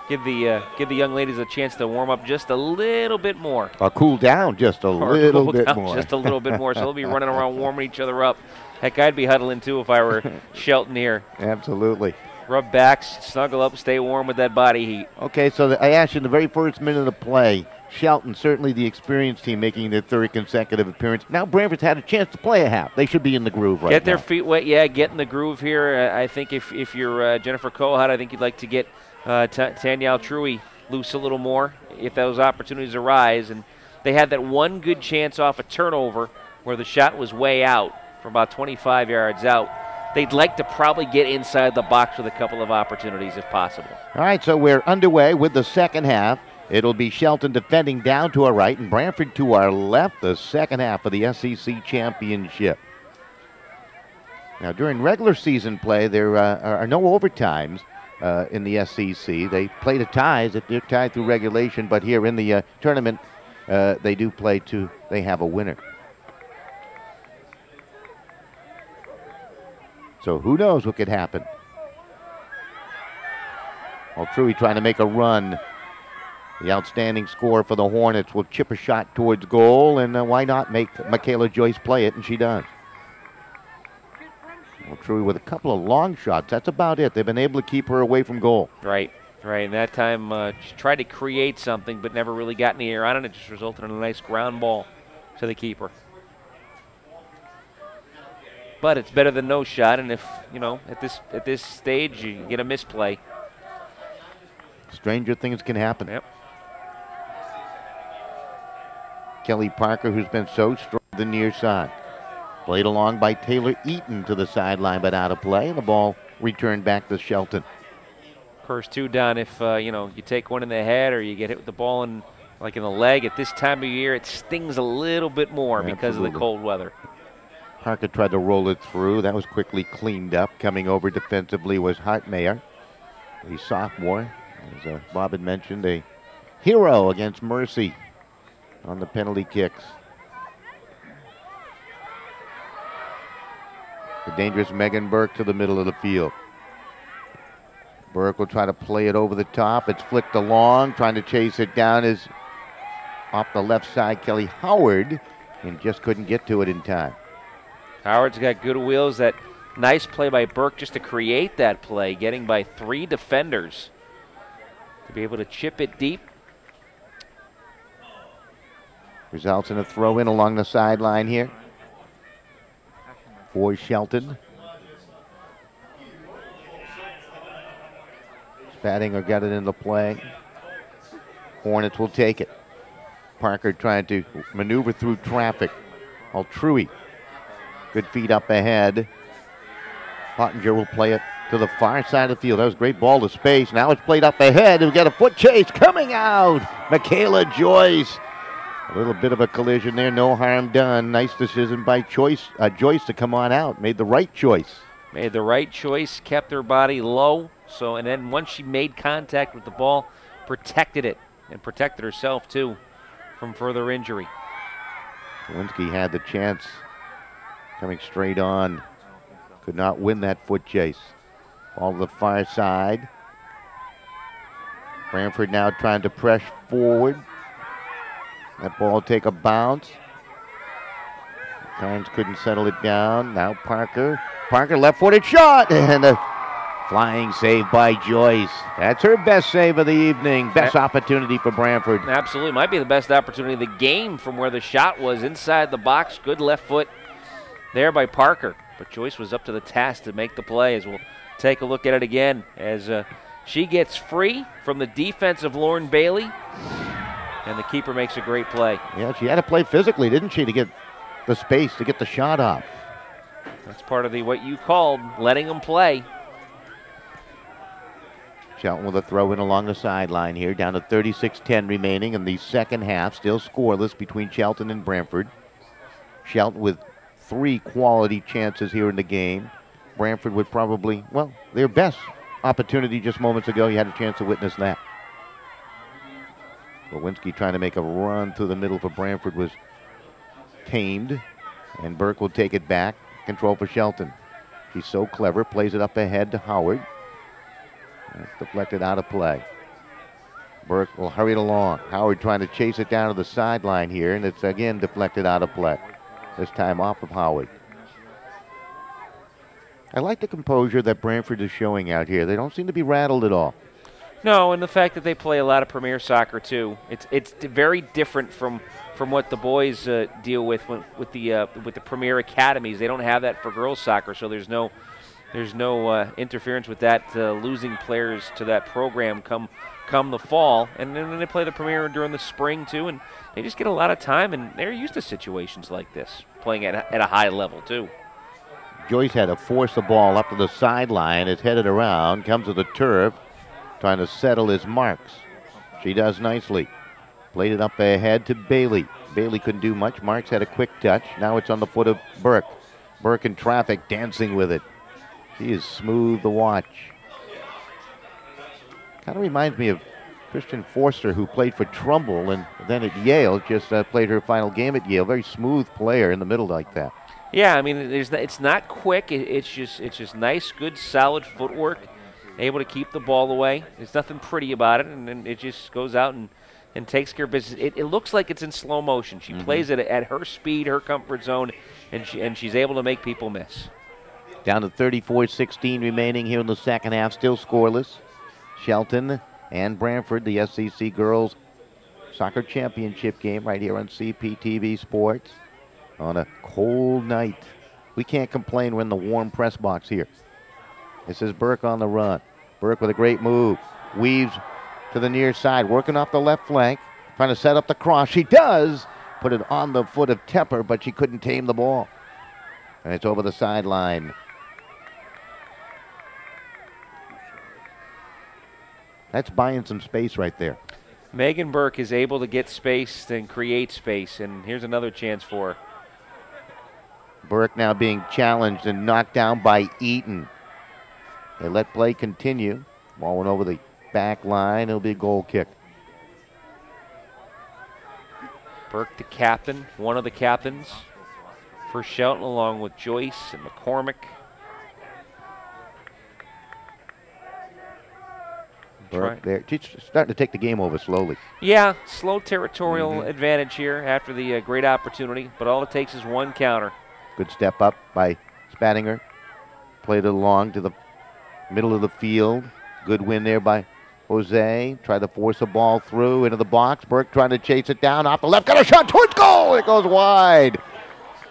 Give the young ladies a chance to warm up just a little bit more. Cool down just a little bit more. Just a little bit more. So they'll be running around warming each other up. Heck, I'd be huddling too if I were Shelton here. Absolutely. Rub backs, snuggle up, stay warm with that body heat. Okay, so I asked you in the very first minute of play, Shelton, certainly the experienced team, making their 3rd consecutive appearance. Now Branford's had a chance to play a half. They should be in the groove right now. Get their feet wet, yeah, get in the groove here. I think if you're Jennifer Cohat, I think you'd like to get Tanya Altrui loose a little more if those opportunities arise. And they had that one good chance off a turnover where the shot was way out for about 25 yards out. They'd like to probably get inside the box with a couple of opportunities if possible. All right, so we're underway with the second half. It'll be Shelton defending down to our right and Branford to our left, the second half of the SCC Championship. Now, during regular season play, there are no overtimes in the SCC. They play to ties if they're tied through regulation, but here in the tournament, they do play to, they have a winner. So who knows what could happen. Altrui trying to make a run. The outstanding score for the Hornets will chip a shot towards goal, and why not make Michaela Joyce play it, and she does. Altrui with a couple of long shots. That's about it. They've been able to keep her away from goal. Right. And that time she tried to create something, but never really got in the air on it. It just resulted in a nice ground ball to the keeper. But it's better than no shot, and if, at this stage you get a misplay. Stranger things can happen. Yep. Kelly Parker, who's been so strong the near side. Played along by Taylor Eaton to the sideline, but out of play, and the ball returned back to Shelton. First two down if, you take one in the head or you get hit with the ball in the leg. At this time of year, it stings a little bit more because of the cold weather. Parker tried to roll it through. That was quickly cleaned up. Coming over defensively was Hartmayer, the sophomore. As Bob had mentioned, a hero against Mercy on the penalty kicks. The dangerous Megan Burke to the middle of the field. Burke will try to play it over the top. It's flicked along. Trying to chase it down is off the left side, Kelly Howard, and just couldn't get to it in time. Howard's got good wheels. That nice play by Burke just to create that play, getting by 3 defenders to be able to chip it deep. Results in a throw in along the sideline here for Shelton. Spattinger got it into play. Hornets will take it. Parker trying to maneuver through traffic. Altrui. Good feet up ahead. Pottinger will play it to the far side of the field. That was a great ball to space. Now it's played up ahead. We got a foot chase coming out. Michaela Joyce. A little bit of a collision there. No harm done. Nice decision by Joyce to come on out. Made the right choice. Made the right choice. Kept her body low. And then once she made contact with the ball, protected it and protected herself too from further injury. Lewinsky had the chance, coming straight on. Could not win that foot chase. Ball to the far side. Branford now trying to press forward. That ball take a bounce. Carnes couldn't settle it down. Now Parker. Parker left-footed shot and a flying save by Joyce. That's her best save of the evening. Best opportunity for Branford. Absolutely. Might be the best opportunity of the game from where the shot was inside the box. Good left foot there by Parker. But Joyce was up to the task to make the play, as we'll take a look at it again as she gets free from the defense of Lauren Bailey. And the keeper makes a great play. Yeah, she had to play physically, didn't she, to get the space to get the shot off. That's part of what you called letting them play. Shelton with a throw in along the sideline here, down to 36-10 remaining in the second half. Still scoreless between Shelton and Branford. Shelton with 3 quality chances here in the game. Branford would probably, their best opportunity just moments ago. You had a chance to witness that. Lewinsky trying to make a run through the middle for Branford was tamed, and Burke will take it back. Control for Shelton. She's so clever, plays it up ahead to Howard. That's deflected out of play. Burke will hurry it along. Howard trying to chase it down to the sideline here, and it's again deflected out of play. This time off of Howard. I like the composure that Branford is showing out here. They don't seem to be rattled at all. No, and the fact that they play a lot of premier soccer too. It's very different from what the boys deal with the premier academies. They don't have that for girls soccer, so there's no interference with that, losing players to that program come the fall. And then they play the premier during the spring too, and they just get a lot of time, and they're used to situations like this, playing at a high level too. Joyce had to force the ball up to the sideline. It's headed around, comes to the turf, trying to settle his marks. She does nicely. Played it up ahead to Bailey. Bailey couldn't do much. Marks had a quick touch. Now it's on the foot of Burke. Burke in traffic, dancing with it. She is smooth to watch. Kind of reminds me of Christian Forster, who played for Trumbull and then at Yale, just played her final game at Yale. Very smooth player in the middle like that. Yeah, I mean, it's not quick. It's just nice, good, solid footwork. Able to keep the ball away. There's nothing pretty about it, and then it just goes out and takes care of business. It looks like it's in slow motion. She plays it at her speed, her comfort zone, and she's able to make people miss. Down to 34-16 remaining here in the second half, still scoreless. Shelton and Branford, the SCC Girls Soccer Championship game right here on CPTV Sports on a cold night. We can't complain. We're in the warm press box here. This is Burke on the run. Burke with a great move. Weaves to the near side, working off the left flank, trying to set up the cross. She does put it on the foot of Tepper, but she couldn't tame the ball. And it's over the sideline. That's buying some space right there. Megan Burke is able to get space and create space, and here's another chance for her. Burke now being challenged and knocked down by Eaton. They let play continue. Ball went over the back line. It'll be a goal kick. Burke, the captain, one of the captains for Shelton, along with Joyce and McCormick. Burke there. She's starting to take the game over slowly. Yeah, slow territorial advantage here after the great opportunity, but all it takes is one counter. Good step up by Spattinger. Played it along to the middle of the field. Good win there by Jose. Tried to force a ball through into the box. Burke trying to chase it down off the left. Got a shot towards goal. It goes wide.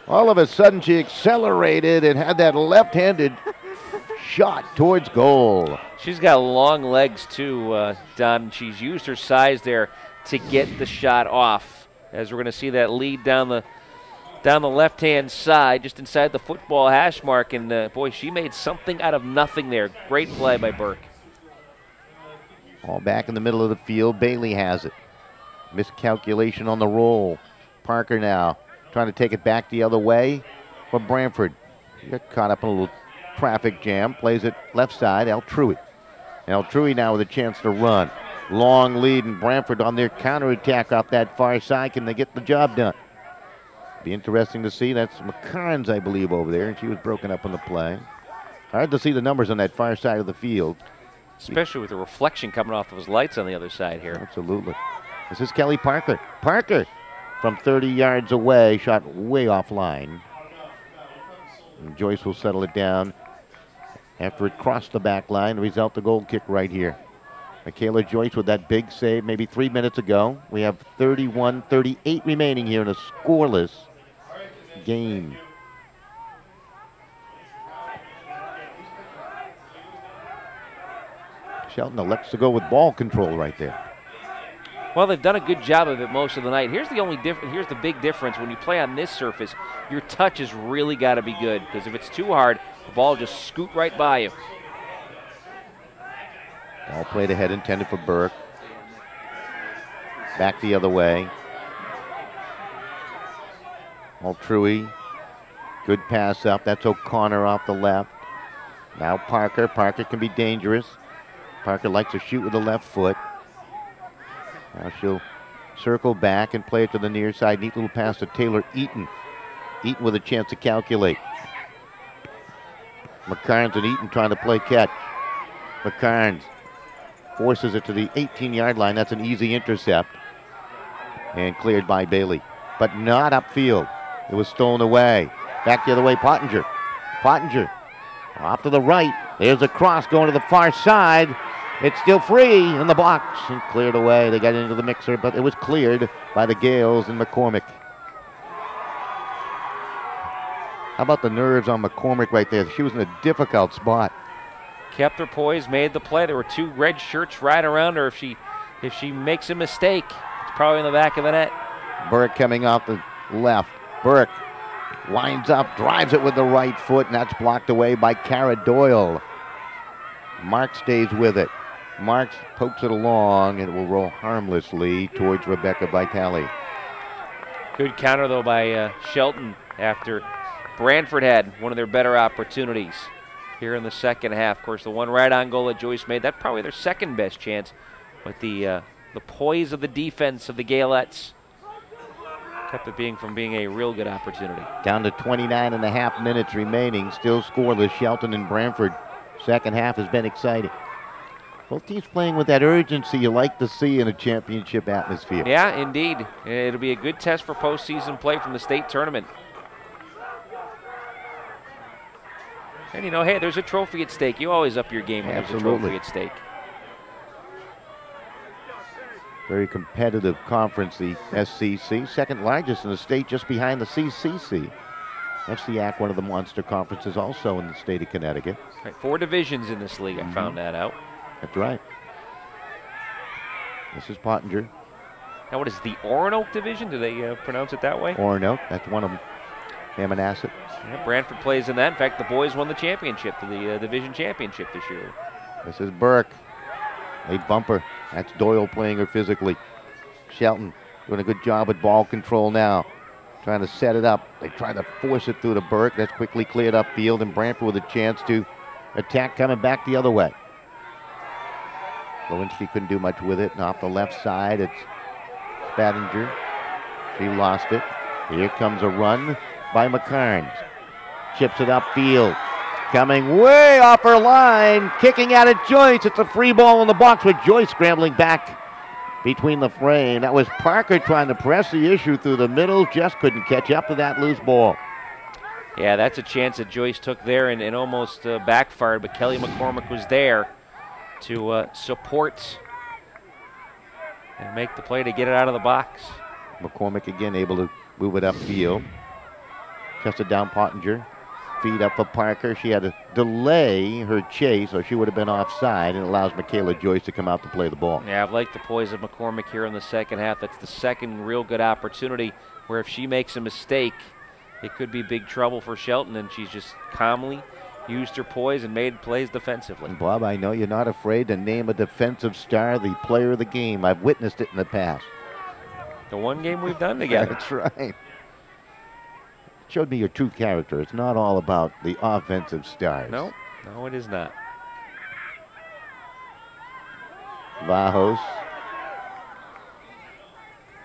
All of a sudden she accelerated and had that left-handed shot towards goal. She's got long legs too, Don. She's used her size there to get the shot off. As we're going to see that lead down the left-hand side, just inside the football hash mark. And, boy, she made something out of nothing there. Great play by Burke. All back in the middle of the field. Bailey has it. Miscalculation on the roll. Parker now trying to take it back the other way for Branford. He got caught up in a little traffic jam. Plays it left side. Altruy. Altruy now with a chance to run. Long lead, and Branford on their counterattack off that far side. Can they get the job done? Be interesting to see. That's McCarns, I believe, over there, and she was broken up on the play. Hard to see the numbers on that far side of the field. Especially with the reflection coming off those lights on the other side here. Absolutely. This is Kelly Parker. Parker from 30 yards away, shot way offline. And Joyce will settle it down after it crossed the back line. The result, the goal kick right here. Michaela Joyce with that big save maybe 3 minutes ago. We have 31-38 remaining here in a scoreless game. Shelton elects to go with ball control right there. Well, they've done a good job of it most of the night. Here's the big difference. When you play on this surface, your touch has really got to be good, because if it's too hard, the ball will just scoot right by you. Ball played ahead, intended for Burke. Back the other way. Altruy. Good pass up. That's O'Connor off the left. Now Parker. Parker can be dangerous. Parker likes to shoot with the left foot. Now she'll circle back and play it to the near side. Neat little pass to Taylor Eaton. Eaton with a chance to calculate. McCarns and Eaton trying to play catch. McCarns forces it to the 18-yard line. That's an easy intercept. And cleared by Bailey. But not upfield. It was stolen away. Back the other way, Pottinger. Pottinger off to the right. There's a cross going to the far side. It's still free in the box and cleared away. They got into the mixer, but it was cleared by the Gales and McCormick. How about the nerves on McCormick right there? She was in a difficult spot. Kept her poise, made the play. There were two red shirts right around her. If she makes a mistake, it's probably in the back of the net. Burke coming off the left. Burke winds up, drives it with the right foot, and that's blocked away by Cara Doyle. Mark stays with it. Marks pokes it along, and it will roll harmlessly towards Rebecca Vitale. Good counter, though, by Shelton after Branford had one of their better opportunities here in the second half. Of course, the one right-on goal that Joyce made, that's probably their second best chance. But the poise of the defense of the Galettes kept it from being a real good opportunity. Down to 29 and a half minutes remaining. Still scoreless, Shelton and Branford. Second half has been exciting. Both teams playing with that urgency you like to see in a championship atmosphere. Yeah, indeed. It'll be a good test for postseason play from the state tournament. And, hey, there's a trophy at stake. You always up your game when there's a trophy at stake. Very competitive conference, the SCC. Second largest in the state, just behind the CCC. SCAC, one of the monster conferences also in the state of Connecticut. Right, 4 divisions in this league. I found that out. That's right. This is Pottinger. Now, what is the Oronoke division? Do they pronounce it that way? Oronoke, that's one of them. Ammonasset. Yeah, Branford plays in that. In fact, the boys won the championship, the division championship this year. This is Burke. A bumper. That's Doyle playing her physically. Shelton doing a good job with ball control now. Trying to set it up. They try to force it through to Burke. That's quickly cleared up field, and Branford with a chance to attack coming back the other way. Lewinsky couldn't do much with it. And off the left side, it's Spadinger. She lost it. Here comes a run by McCarnes. Chips it upfield. Coming way off her line. Kicking at it, Joyce. It's a free ball in the box with Joyce scrambling back between the frame. That was Parker trying to press the issue through the middle. Just couldn't catch up to that loose ball. Yeah, that's a chance that Joyce took there and almost backfired, but Kelly McCormick was there to support and make the play to get it out of the box. McCormick again able to move it upfield. Chested down Pottinger. Feed up for Parker. She had to delay her chase, or she would have been offside, and allows Michaela Joyce to come out to play the ball. Yeah, I've liked the poise of McCormick here in the second half. That's the second real good opportunity where if she makes a mistake, it could be big trouble for Shelton, and she's just calmly used her poise and made plays defensively. And Bob, I know you're not afraid to name a defensive star the player of the game. I've witnessed it in the past. The one game we've done together. That's right. Showed me your true character. It's not all about the offensive stars. No, it is not. Vajos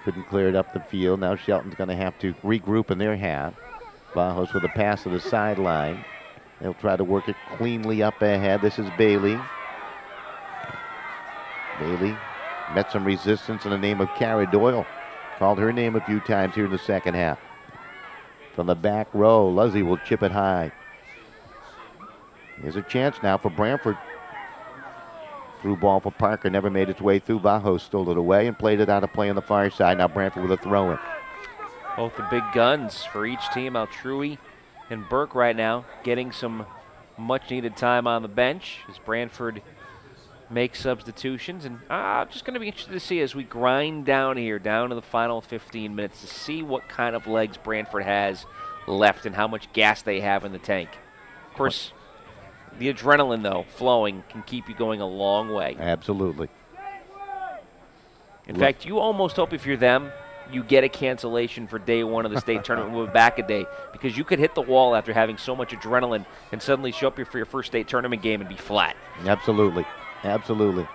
couldn't clear it up the field. Now Shelton's going to have to regroup in their half. Vajos with a pass to the sideline. They'll try to work it cleanly up ahead. This is Bailey. Bailey met some resistance in the name of Cara Doyle. Called her name a few times here in the second half. From the back row, Luzzy will chip it high. Here's a chance now for Branford. Through ball for Parker, never made its way through. Vajos stole it away and played it out of play on the far side. Now Branford with a throw-in. Both the big guns for each team. Altrui and Burke right now getting some much-needed time on the bench as Branford makes substitutions. And I'm just going to be interested to see as we grind down here, down to the final 15 minutes, to see what kind of legs Branford has left and how much gas they have in the tank. Of course, the adrenaline, though, flowing can keep you going a long way. Absolutely. In fact, you almost hope if you're them, you get a cancellation for day one of the state tournament, move back a day, because you could hit the wall after having so much adrenaline and suddenly show up here for your first state tournament game and be flat. Absolutely. Absolutely.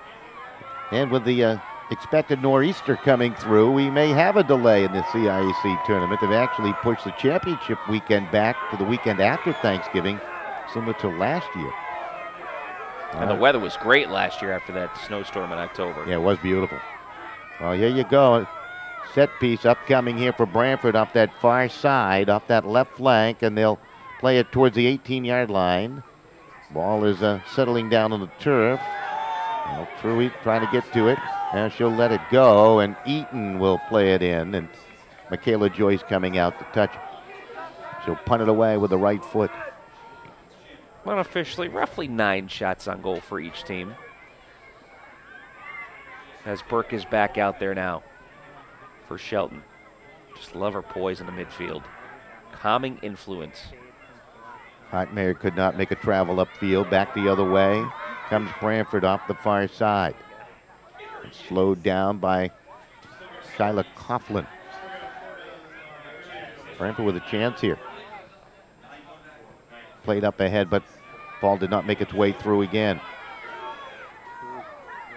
And with the expected nor'easter coming through, we may have a delay in the CIAC tournament. They've actually pushed the championship weekend back to the weekend after Thanksgiving, similar to last year. And the weather was great last year after that snowstorm in October. Yeah, it was beautiful. Well, here you go. Set piece upcoming here for Branford off that far side, off that left flank, and they'll play it towards the 18-yard line. Ball is settling down on the turf. Truey trying to get to it. Now she'll let it go, and Eaton will play it in, and Michaela Joyce coming out to touch it. She'll punt it away with the right foot. Unofficially, roughly 9 shots on goal for each team. As Burke is back out there now for Shelton. Just love her poise in the midfield. Calming influence. Hotmare could not make a travel upfield. Back the other way. Comes Branford off the far side. And slowed down by Shyla Coughlin. Branford with a chance here. Played up ahead, but ball did not make its way through again.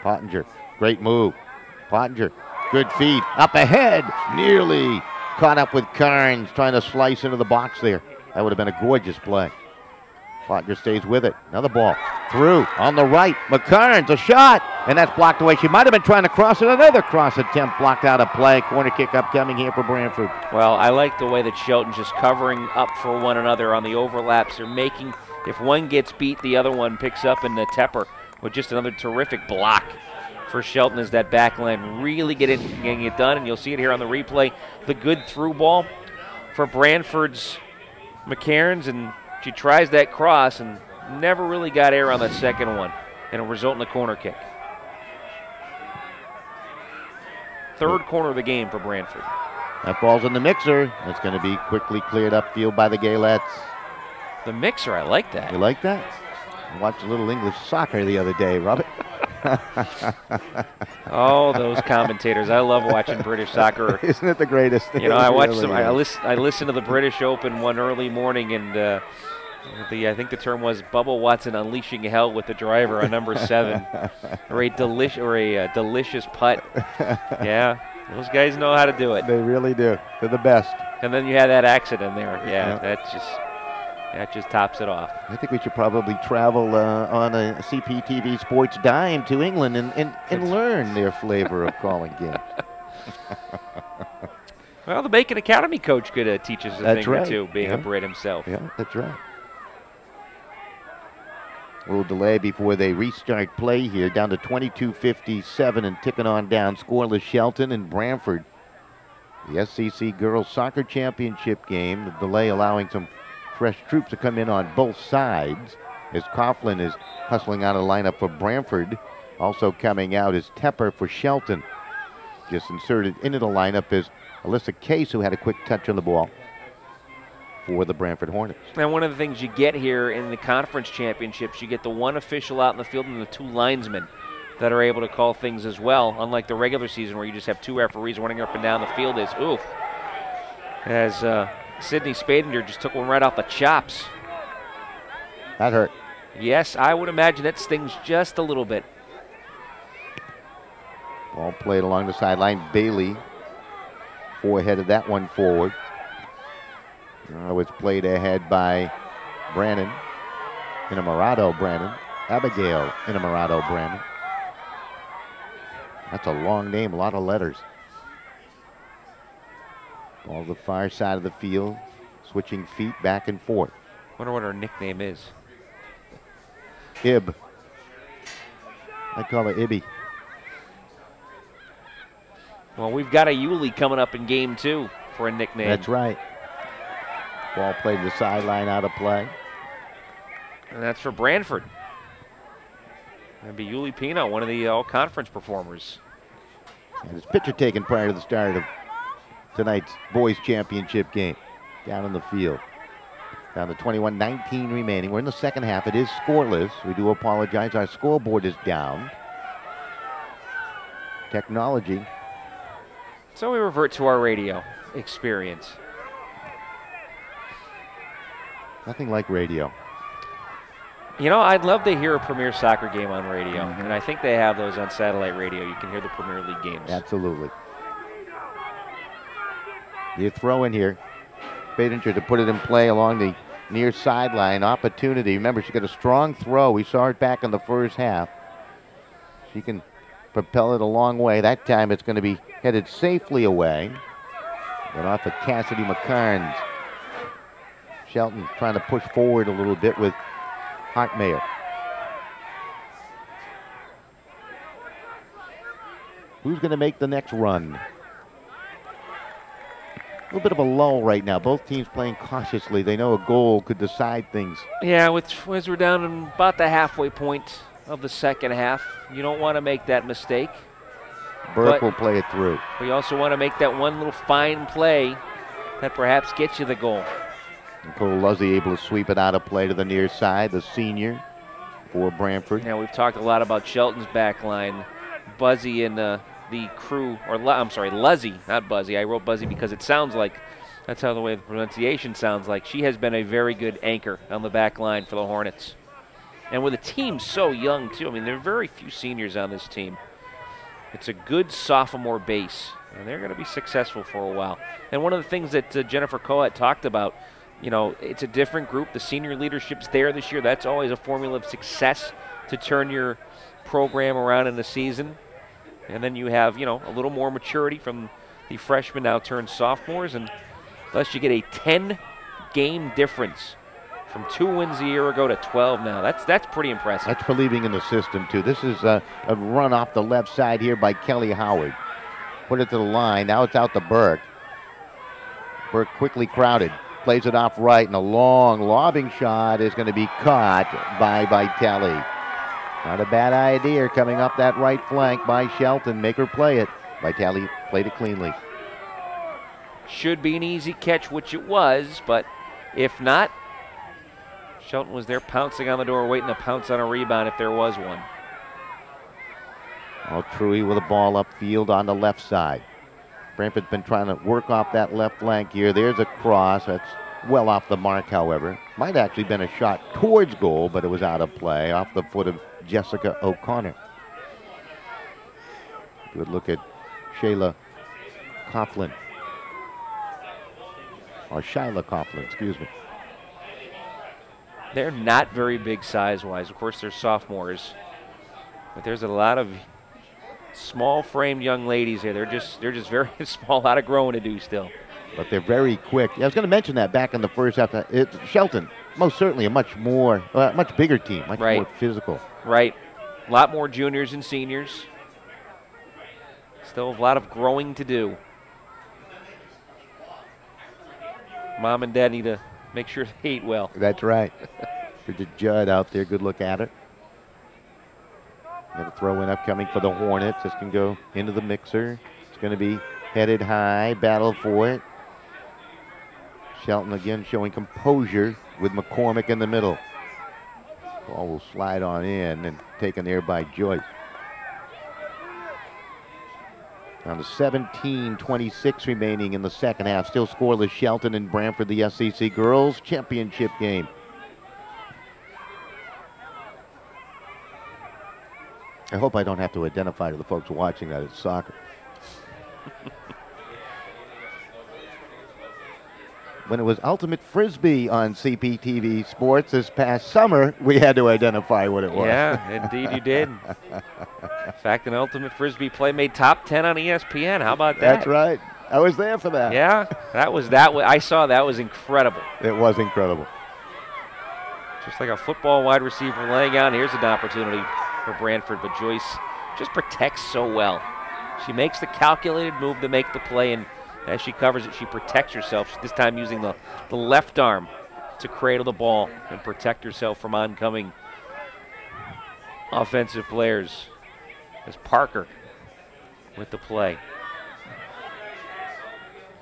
Pottinger, great move. Pottinger, good feed, up ahead, nearly caught up with Carnes, trying to slice into the box there. That would have been a gorgeous play. Pottinger stays with it. Another ball through on the right. McCarnes, a shot, and that's blocked away. She might have been trying to cross it. Another cross attempt blocked out of play. Corner kick upcoming here for Branford. Well, I like the way that Shelton's just covering up for one another on the overlaps. They're making, if one gets beat, the other one picks up in the Tepper with just another terrific block for Shelton as that back line really getting it done, and you'll see it here on the replay. The good through ball for Branford's McCairns, and she tries that cross and never really got air on that second one, and it'll result in a corner kick. Third corner of the game for Branford. That ball's in the mixer. It's going to be quickly cleared upfield by the Galettes. The mixer, I like that. You like that? I watched a little English soccer the other day, Robert. Oh, those commentators. I love watching British soccer. Isn't it the greatest? You know, I watch Really some. is. I listened to the British Open one early morning, and I think the term was Bubba Watson unleashing hell with the driver on number 7, or a delicious putt. Yeah, those guys know how to do it. They really do. They're the best. And then you had that accident there. Yeah, that just tops it off. I think we should probably travel on a CPTV Sports Dime to England and learn their flavor of calling games. Well, the Bacon Academy coach could teach us a thing or two, being a Brit himself. Yeah, that's right. A little delay before they restart play here. Down to 22:57 and ticking on down. Scoreless Shelton and Branford. The SCC Girls Soccer Championship game. The delay allowing some fresh troops to come in on both sides as Coughlin is hustling out a lineup for Branford. Also coming out is Tepper for Shelton. Just inserted into the lineup is Alyssa Case, who had a quick touch on the ball for the Branford Hornets. And one of the things you get here in the conference championships, you get the one official out in the field and the 2 linesmen that are able to call things as well, unlike the regular season where you just have 2 referees running up and down the field. As Sydney Spadinger just took one right off the chops. That hurt. Yes, I would imagine it stings just a little bit. Ball played along the sideline. Bailey four-headed that one forward. It's played ahead by Brandon. Inamorado Brandon. Abigail Inamorado Brandon. That's a long name, a lot of letters. Ball to the far side of the field. Switching feet back and forth. Wonder what her nickname is. Ib. I call her Ibby. Well, we've got a Yulee coming up in game 2 for a nickname. That's right. Ball played to the sideline, out of play. And that's for Branford. That'd be Yulee Pino, one of the all-conference performers. And his picture taken prior to the start of tonight's boys championship game down in the field. Down to 21-19 remaining. We're in the second half. It is scoreless. We do apologize. Our scoreboard is down. Technology. So we revert to our radio experience. Nothing like radio. You know, I'd love to hear a Premier Soccer game on radio, and I think they have those on satellite radio. You can hear the Premier League games. Absolutely. You throw in here. Spadinger to put it in play along the near sideline. Opportunity. Remember, she got a strong throw. We saw it back in the first half. She can propel it a long way. That time it's going to be headed safely away. But off of Cassidy McCarnes. Shelton trying to push forward a little bit with Hockmeyer. Who's going to make the next run? A little bit of a lull right now. Both teams playing cautiously. They know a goal could decide things. Yeah, as we're down in about the halfway point of the second half, you don't want to make that mistake. Burke will play it through. We also want to make that one little fine play that perhaps gets you the goal. Nicole Luzzy able to sweep it out of play to the near side, the senior for Branford. Now, we've talked a lot about Shelton's back line. Buzzy and the crew, Luzzy, not Buzzy. I wrote Buzzy because it sounds like, that's how the way the pronunciation sounds like. She has been a very good anchor on the back line for the Hornets. And with a team so young, too. I mean, there are very few seniors on this team. It's a good sophomore base, and they're going to be successful for a while. And one of the things that Jennifer Coat talked about, you know, it's a different group. The senior leadership's there this year. That's always a formula of success to turn your program around in the season. And then you have, you know, a little more maturity from the freshmen now turned sophomores. And unless you get a 10-game difference from 2 wins a year ago to 12 now, that's pretty impressive. That's believing in the system, too. This is a run off the left side here by Kelly Howard. Put it to the line. Now it's out to Burke. Burke quickly crowded. Plays it off right, and a long lobbing shot is going to be caught by Vitale. Not a bad idea coming up that right flank by Shelton. Make her play it. Vitale played it cleanly. Should be an easy catch, which it was, but if not, Shelton was there pouncing on the door, waiting to pounce on a rebound if there was one. Truey with a ball upfield on the left side. Branford's been trying to work off that left flank here. There's a cross. That's well off the mark, however. Might actually been a shot towards goal, but it was out of play, off the foot of Jessica O'Connor. Good look at Shayla Coughlin. Or Shyla Coughlin, excuse me. They're not very big size-wise. Of course, they're sophomores. But there's a lot of small-framed young ladies here. They're just very small, a lot of growing to do still. But they're very quick. Yeah, I was going to mention that back in the first half. It's Shelton, most certainly a much bigger team, much more physical. Right. A lot more juniors and seniors. Still a lot of growing to do. Mom and Dad need to make sure they eat well. That's right. Bridget Judd out there, good look at it. Got a throw in upcoming for the Hornets. This can go into the mixer. It's going to be headed high, battle for it. Shelton again showing composure with McCormick in the middle. Ball will slide on in and taken there by Joyce. Down to 17:26 remaining in the second half. Still scoreless Shelton and Branford, the SCC Girls Championship game. I hope I don't have to identify to the folks watching that it's soccer. When it was Ultimate Frisbee on CPTV Sports this past summer, we had to identify what it was. Yeah, indeed you did. In fact, an Ultimate Frisbee play made top 10 on ESPN. How about that? That's right. I was there for that. Yeah, I saw that was incredible. It was incredible. Just like a football wide receiver laying out. Here's an opportunity for Branford, but Joyce just protects so well. She makes the calculated move to make the play, and as she covers it, she protects herself, this time using the left arm to cradle the ball and protect herself from oncoming offensive players. As Parker with the play.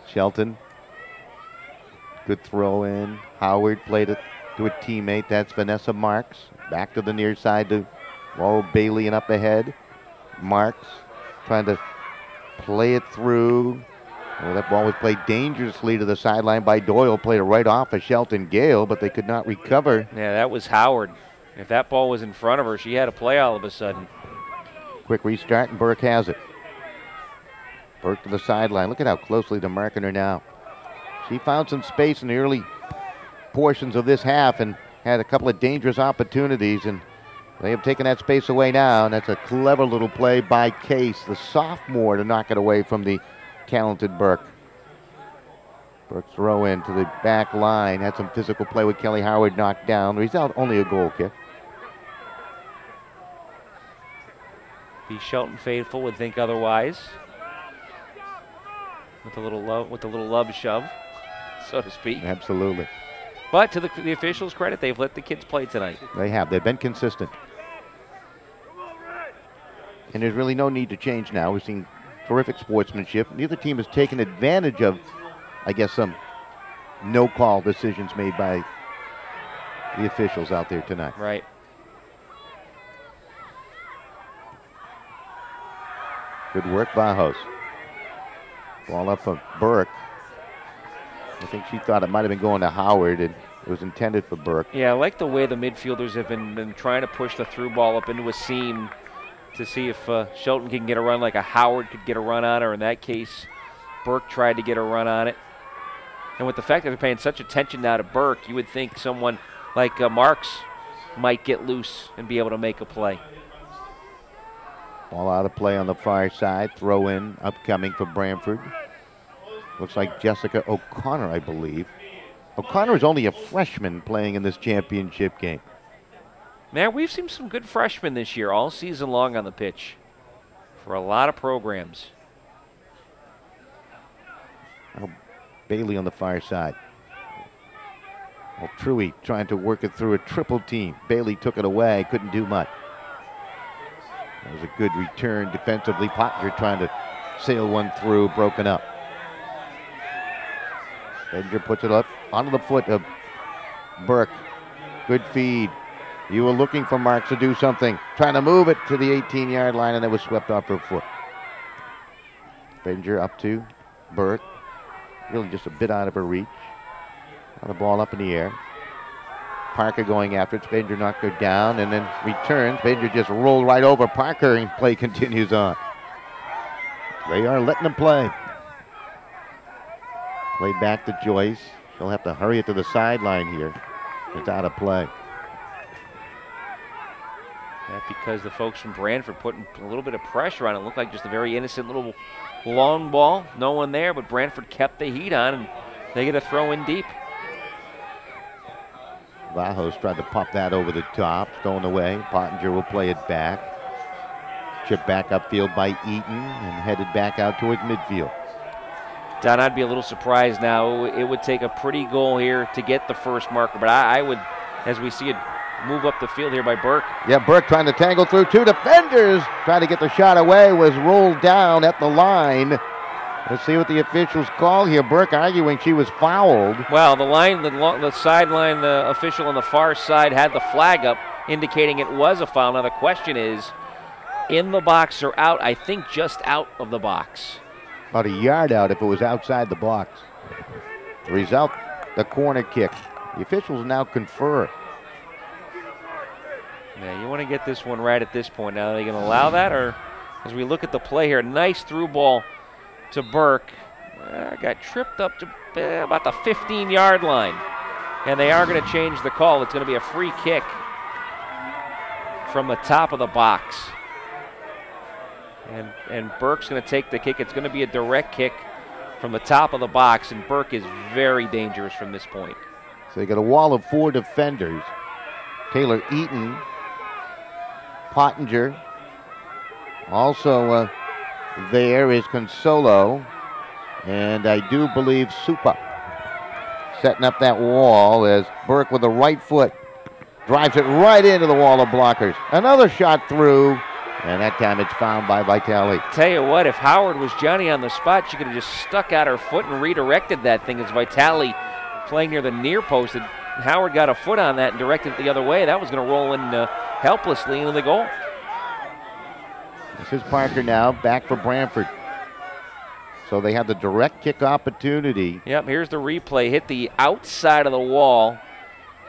Shelton, good throw in. Howard played it to a teammate. That's Vanessa Marks. Back to the near side to Laurel Bailey and up ahead. Marks trying to play it through. Well, that ball was played dangerously to the sideline by Doyle. Played it right off of Shelton Gale, but they could not recover. Yeah, that was Howard. If that ball was in front of her, she had a play all of a sudden. Quick restart, and Burke has it. Burke to the sideline. Look at how closely they're marking her now. She found some space in the early portions of this half and had a couple of dangerous opportunities, and they have taken that space away now, and that's a clever little play by Case, the sophomore, to knock it away from the talented Burke. Burke throw in to the back line. Had some physical play with Kelly Howard knocked down. The result, only a goal kick. The Shelton faithful would think otherwise. With a little love shove, so to speak. Absolutely. But to the officials' credit, they've let the kids play tonight. They have. They've been consistent. And there's really no need to change now. We've seen terrific sportsmanship. Neither team has taken advantage of, I guess, some no-call decisions made by the officials out there tonight. Right. Good work, Bajos. Ball up for Burke. I think she thought it might have been going to Howard, and it was intended for Burke. Yeah, I like the way the midfielders have been trying to push the through ball up into a seam to see if Shelton can get a run like a Howard could get a run on her. In that case, Burke tried to get a run on it. And with the fact that they're paying such attention now to Burke, you would think someone like Marks might get loose and be able to make a play. Ball out of play on the far side. Throw in upcoming for Branford. Looks like Jessica O'Connor, I believe. O'Connor is only a freshman playing in this championship game. Man, we've seen some good freshmen this year all season long on the pitch for a lot of programs. Oh, Bailey on the far side. Well, Truey trying to work it through a triple team. Bailey took it away, couldn't do much. That was a good return defensively. Potger trying to sail one through, broken up. Bedinger puts it up onto the foot of Burke. Good feed. You were looking for Marks to do something, trying to move it to the 18-yard line, and it was swept off her foot. Benger up to Burke. Really just a bit out of her reach. Got the ball up in the air. Parker going after it. Benger knocked her down and then returns. Benger just rolled right over Parker, and play continues on. They are letting them play. Play back to Joyce. She'll have to hurry it to the sideline here. It's out of play. That's because the folks from Branford putting a little bit of pressure on it. It looked like just a very innocent little long ball. No one there, but Branford kept the heat on, and they get a throw in deep. Bajos tried to pop that over the top. Stolen away. Pottinger will play it back. Chip back upfield by Eaton and headed back out towards midfield. Don, I'd be a little surprised now. It would take a pretty goal here to get the first marker, but I would, as we see it move up the field here by Burke. Yeah, Burke trying to tangle through two defenders. Trying to get the shot away, was rolled down at the line. Let's see what the officials call here. Burke arguing she was fouled. Well, the sideline official on the far side had the flag up indicating it was a foul. Now the question is, in the box or out? I think just out of the box. About a yard out if it was outside the box. The result, the corner kick. The officials now confer. Yeah, you want to get this one right at this point. Now, are they going to allow that? Or as we look at the play here, nice through ball to Burke. Got tripped up to about the 15-yard line. And they are going to change the call. It's going to be a free kick from the top of the box. And Burke's going to take the kick. It's going to be a direct kick from the top of the box, and Burke is very dangerous from this point. So they got a wall of 4 defenders. Taylor Eaton, Pottinger. Also there is Consolo, and I do believe Supa setting up that wall as Burke with the right foot drives it right into the wall of blockers. Another shot through, and that time it's found by Vitale. Tell you what, if Howard was Johnny on the spot, she could have just stuck out her foot and redirected that thing as Vitale playing near the near post. And Howard got a foot on that and directed it the other way. That was going to roll in helplessly into the goal. This is Parker now, back for Branford. So they have the direct kick opportunity. Yep, here's the replay. Hit the outside of the wall,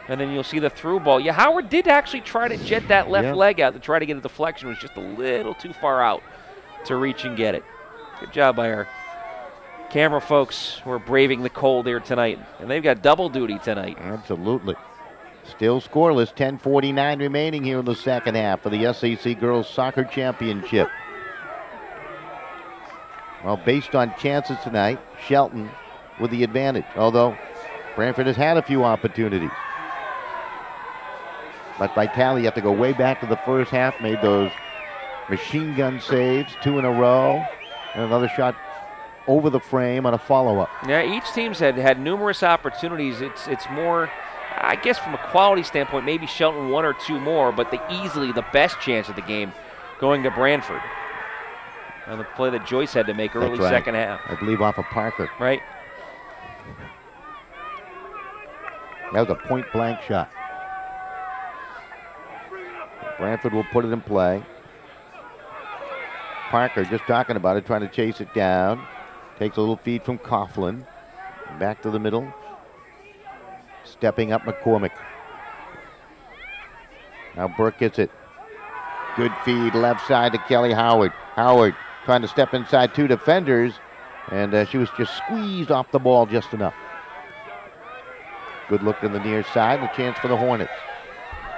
and then you'll see the through ball. Yeah, Howard did actually try to jet that left leg out to try to get a deflection. It was just a little too far out to reach and get it. Good job by our camera folks who are braving the cold here tonight. And they've got double duty tonight. Absolutely. Still scoreless, 10:49 remaining here in the second half of the SCC Girls Soccer Championship. Well, based on chances tonight, Shelton with the advantage, although Branford has had a few opportunities. But Vitale, you have to go way back to the first half, made those machine gun saves, 2 in a row, and another shot over the frame on a follow-up. Yeah, each team's had numerous opportunities. It's more, I guess from a quality standpoint, maybe Shelton 1 or 2 more, but easily the best chance of the game going to Branford. On the play that Joyce had to make early second half. I believe off of Parker. Right. That was a point-blank shot. Branford will put it in play. Parker just talking about it, trying to chase it down. Takes a little feed from Coughlin. Back to the middle. Stepping up McCormick. Now Burke gets it. Good feed left side to Kelly Howard. Howard trying to step inside 2 defenders, and she was just squeezed off the ball just enough. Good look to the near side, a chance for the Hornets.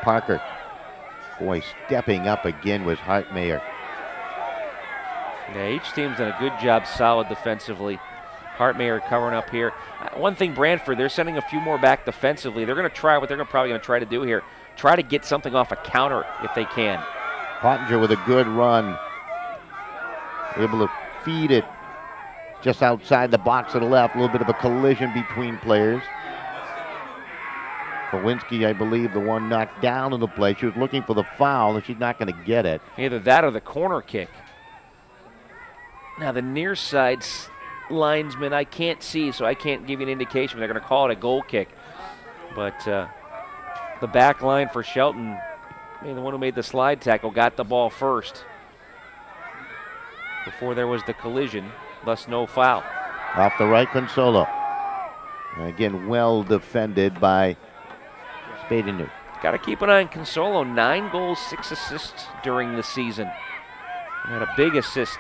Parker. Boy, stepping up again was Hartmayer. Yeah, each team's done a good job solid defensively. Hartmayer covering up here. One thing, Branford, they're sending a few more back defensively. They're going to try what they're probably going to try to do here. Try to get something off a counter if they can. Pottinger with a good run. Able to feed it just outside the box to the left. A little bit of a collision between players. Kowinski, I believe, the one knocked down in the play. She was looking for the foul, and she's not going to get it. Either that or the corner kick. Now, the near side linesman I can't see, so I can't give you an indication. They're going to call it a goal kick. But the back line for Shelton the one who made the slide tackle, got the ball first before there was the collision, thus no foul. Off the right, Consolo. And again, well defended by Spadinu. Got to keep an eye on Consolo. 9 goals, 6 assists during the season. And had a big assist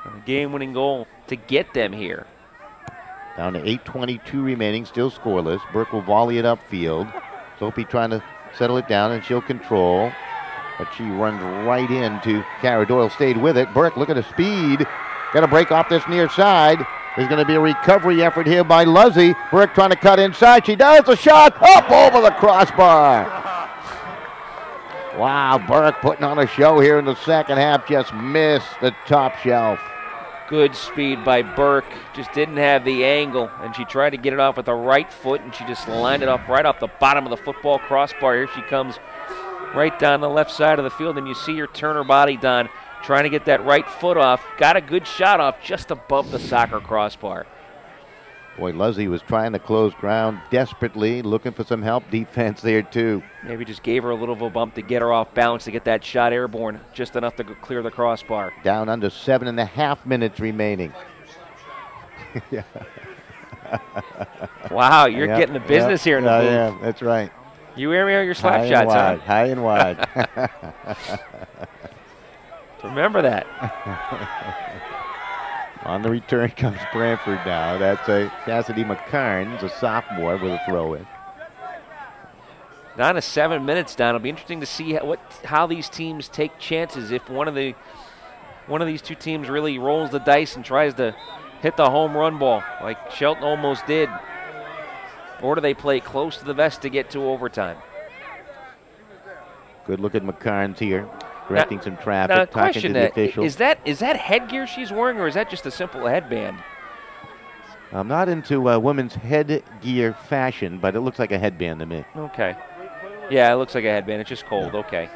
on the game-winning goal to get them here. Down to 8:22 remaining, still scoreless. Burke will volley it upfield. Soapy trying to settle it down, and she'll control. But she runs right into Cara Doyle, stayed with it. Burke, look at the speed. Got to break off this near side. There's going to be a recovery effort here by Luzzy. Burke trying to cut inside. She does a shot up over the crossbar. Wow, Burke putting on a show here in the second half. Just missed the top shelf. Good speed by Burke. Just didn't have the angle, and she tried to get it off with the right foot, and she just lined it up right off the bottom of the football crossbar. Here she comes right down the left side of the field, and you see her turn her body down, trying to get that right foot off. Got a good shot off just above the soccer crossbar. Boy, Luzzy was trying to close ground desperately, looking for some help defense there too. Maybe just gave her a little of a bump to get her off balance to get that shot airborne, just enough to clear the crossbar. Down under 7.5 minutes remaining. Yeah. Wow, you're getting the business here in the booth. Yeah, that's right. You air me out your slap high shots, and wide, high and wide. Remember that. On the return comes Branford now. That's a Cassidy McCarnes, a sophomore, with a throw-in. Down to 7 minutes down. It'll be interesting to see how these teams take chances. If one of these two teams really rolls the dice and tries to hit the home run ball like Shelton almost did, or do they play close to the vest to get to overtime? Good look at McCarnes here, directing some traffic, now, talking to the officials. Is that headgear she's wearing, or is that just a simple headband? I'm not into women's headgear fashion, but it looks like a headband to me. Okay. Yeah, it looks like a headband. It's just cold. Yeah. Okay.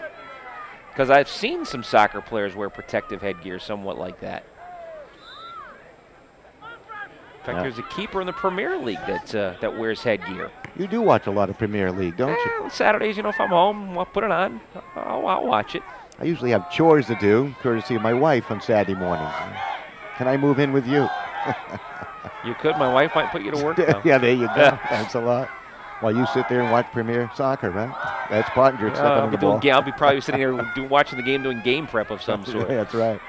Because I've seen some soccer players wear protective headgear somewhat like that. In fact, there's a keeper in the Premier League that wears headgear. You do watch a lot of Premier League, don't you? Saturdays, if I'm home, I'll put it on. I'll watch it. I usually have chores to do, courtesy of my wife on Saturday mornings. Can I move in with you? You could. My wife might put you to work now. Yeah, there you go. Thanks a lot. While you sit there and watch Premier Soccer, right? That's part of your stepping on the ball. I'll be probably sitting there watching the game, doing game prep of some sort. That's right.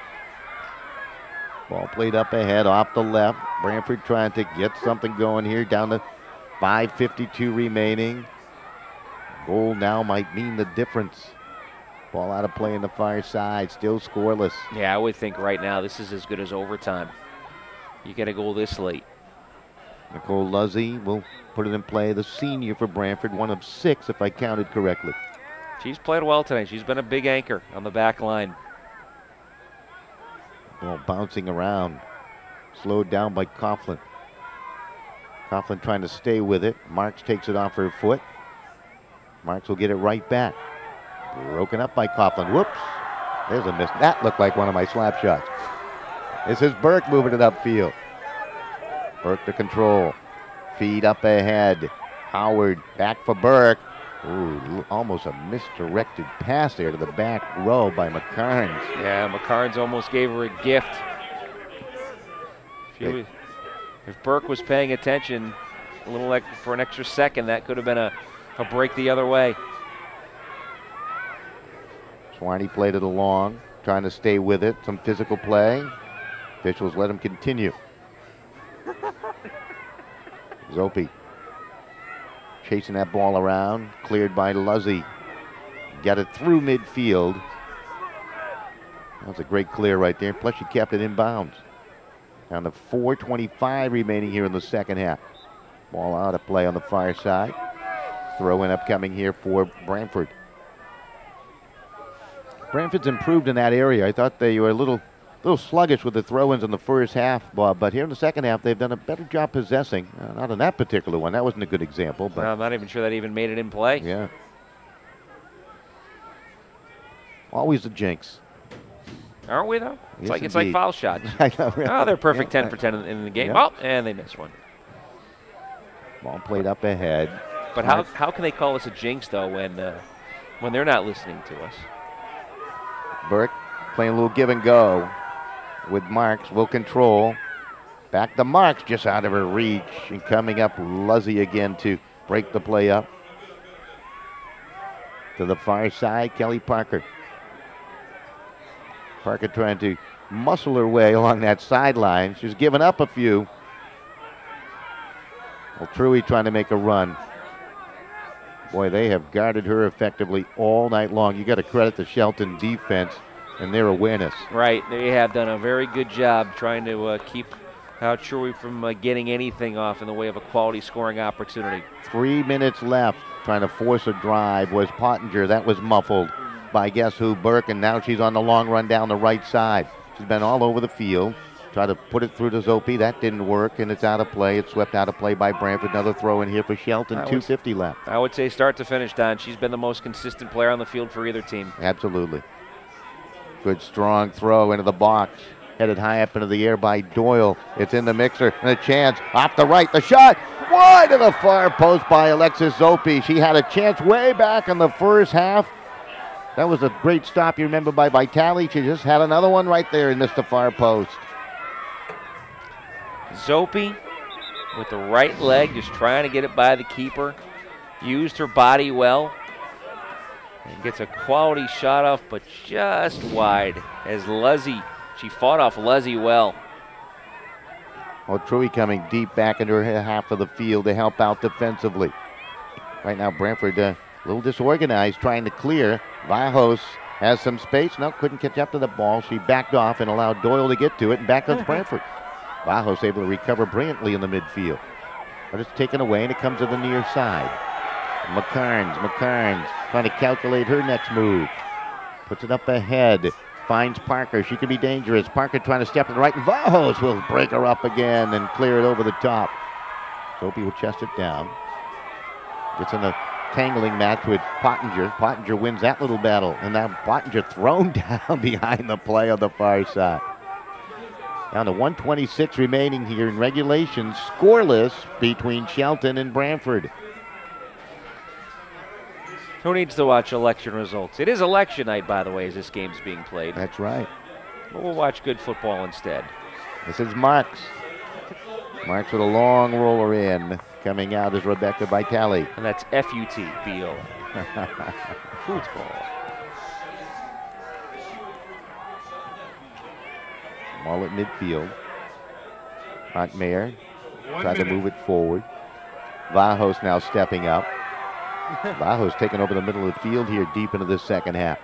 Ball played up ahead, off the left. Branford trying to get something going here, down to 5:52 remaining. Goal now might mean the difference. Ball out of play in the far side, still scoreless. Yeah, I would think right now this is as good as overtime. You get a goal this late. Nicole Luzzy will put it in play, the senior for Branford, 1 of 6 if I counted correctly. She's played well tonight. She's been a big anchor on the back line. Ball bouncing around, slowed down by Coughlin. Coughlin trying to stay with it. Marks takes it off her foot. Marks will get it right back. Broken up by Coughlin. Whoops. There's a miss. That looked like one of my slap shots. This is Burke moving it upfield. Burke to control. Feed up ahead. Howard back for Burke. Ooh, almost a misdirected pass there to the back row by McCarnes. Yeah, McCarnes almost gave her a gift. If Burke was paying attention a little for an extra second, that could have been a break the other way. Swaney played it along, trying to stay with it. Some physical play. Officials let him continue. Zope chasing that ball around, cleared by Luzzy. Got it through midfield. That was a great clear right there. Plus she kept it in bounds. Down to 4:25 remaining here in the second half. Ball out of play on the far side. Throw in upcoming here for Branford. Branford's improved in that area. I thought they were a little sluggish with the throw-ins in the first half, Bob, but here in the second half they've done a better job possessing. Not in that particular one. That wasn't a good example. But I'm not even sure that even made it in play. Yeah. Always a jinx. Aren't we, though? Yes, it's like foul shots. I know, really. Oh, they're perfect 10 for 10 in the game. Yeah. Oh, and they missed one. Ball played up ahead. But how can they call us a jinx, though, when when they're not listening to us. Burke playing a little give and go with Marks. Will control. Back to Marks, just out of her reach. And coming up, Luzzy again to break the play up. To the far side, Kelly Parker. Parker trying to muscle her way along that sideline. She's given up a few. Well, Truey trying to make a run. Boy, they have guarded her effectively all night long. You got to credit the Shelton defense and their awareness. Right, they have done a very good job trying to keep out Truey from getting anything off in the way of a quality scoring opportunity. 3 minutes left, trying to force a drive was Pottinger. That was muffled by guess who, Burke, and now she's on the long run down the right side. She's been all over the field. Try to put it through to Zope. That didn't work, and it's out of play. It's swept out of play by Branford. Another throw in here for Shelton. 2:50 left. I would say start to finish, Don. She's been the most consistent player on the field for either team. Absolutely. Good strong throw into the box. Headed high up into the air by Doyle. It's in the mixer, and a chance off the right. The shot wide to the far post by Alexis Zope. She had a chance way back in the first half. That was a great stop, you remember, by Vitale. She just had another one right there and missed the far post. Zope with the right leg, just trying to get it by the keeper. Used her body well. And gets a quality shot off, but just wide. As Luzzy, she fought off Luzzy well. Well, Truey coming deep back into her half of the field to help out defensively. Right now, Branford a little disorganized, trying to clear. Vajos has some space. No, couldn't catch up to the ball. She backed off and allowed Doyle to get to it, and back comes Branford. Vajos able to recover brilliantly in the midfield. But it's taken away, and it comes to the near side. McCarnes trying to calculate her next move. Puts it up ahead. Finds Parker. She could be dangerous. Parker trying to step to the right, and Vajos will break her up again and clear it over the top. Soapy will chest it down. Gets in a tangling match with Pottinger. Pottinger wins that little battle, and now Pottinger thrown down behind the play on the far side. Down to 1:26 remaining here in regulation. Scoreless between Shelton and Branford. Who needs to watch election results? It is election night, by the way, as this game's being played. That's right. But we'll watch good football instead. This is Marks. Marks with a long roller in. Coming out is Rebecca Vitale. And that's F-U-T-B-O. Football. Ball at midfield. Montmayor One tried to minute. move it forward. Vajos now stepping up. Vajos taking over the middle of the field here deep into the second half.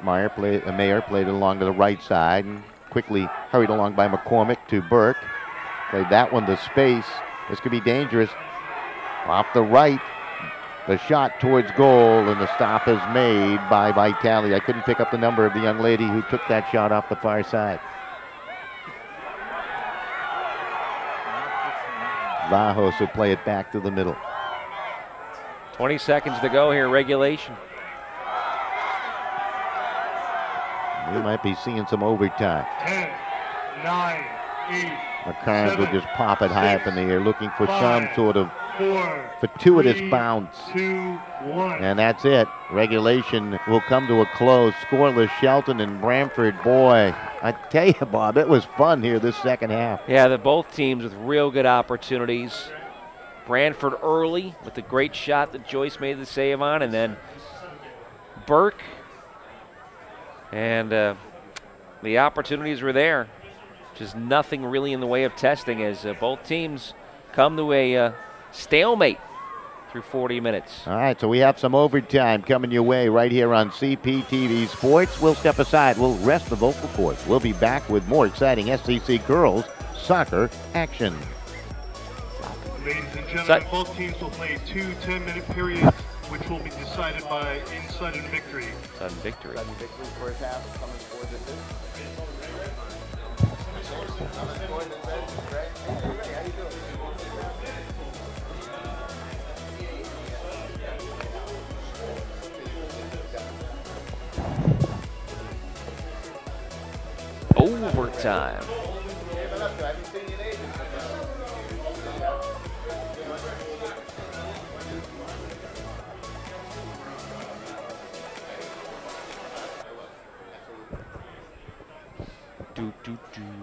Mayer played along to the right side and quickly hurried along by McCormick to Burke. Played that one to space. This could be dangerous. Off the right. The shot towards goal, and the stop is made by Vitale. I couldn't pick up the number of the young lady who took that shot off the far side. Vajos will play it back to the middle. 20 seconds to go here, regulation. We might be seeing some overtime. 10, 9, 8, McCarnes will just pop it high up in the air, looking for some sort of 4, fortuitous 3, bounce. 2, 1. And that's it. Regulation will come to a close. Scoreless Shelton and Branford. Boy, I tell you, Bob, it was fun here this second half. Yeah, both teams with real good opportunities. Branford early with the great shot that Joyce made the save on, and then Burke. And the opportunities were there. Just nothing really in the way of testing as both teams come to a stalemate through 40 minutes. All right, so we have some overtime coming your way right here on CPTV Sports. We'll step aside. We'll rest the vocal cords. We'll be back with more exciting SCC Girls Soccer action. Ladies and gentlemen, both teams will play 2 10-minute periods, which will be decided by sudden victory. Sudden victory. Sudden victory first half, coming towards it. Overtime.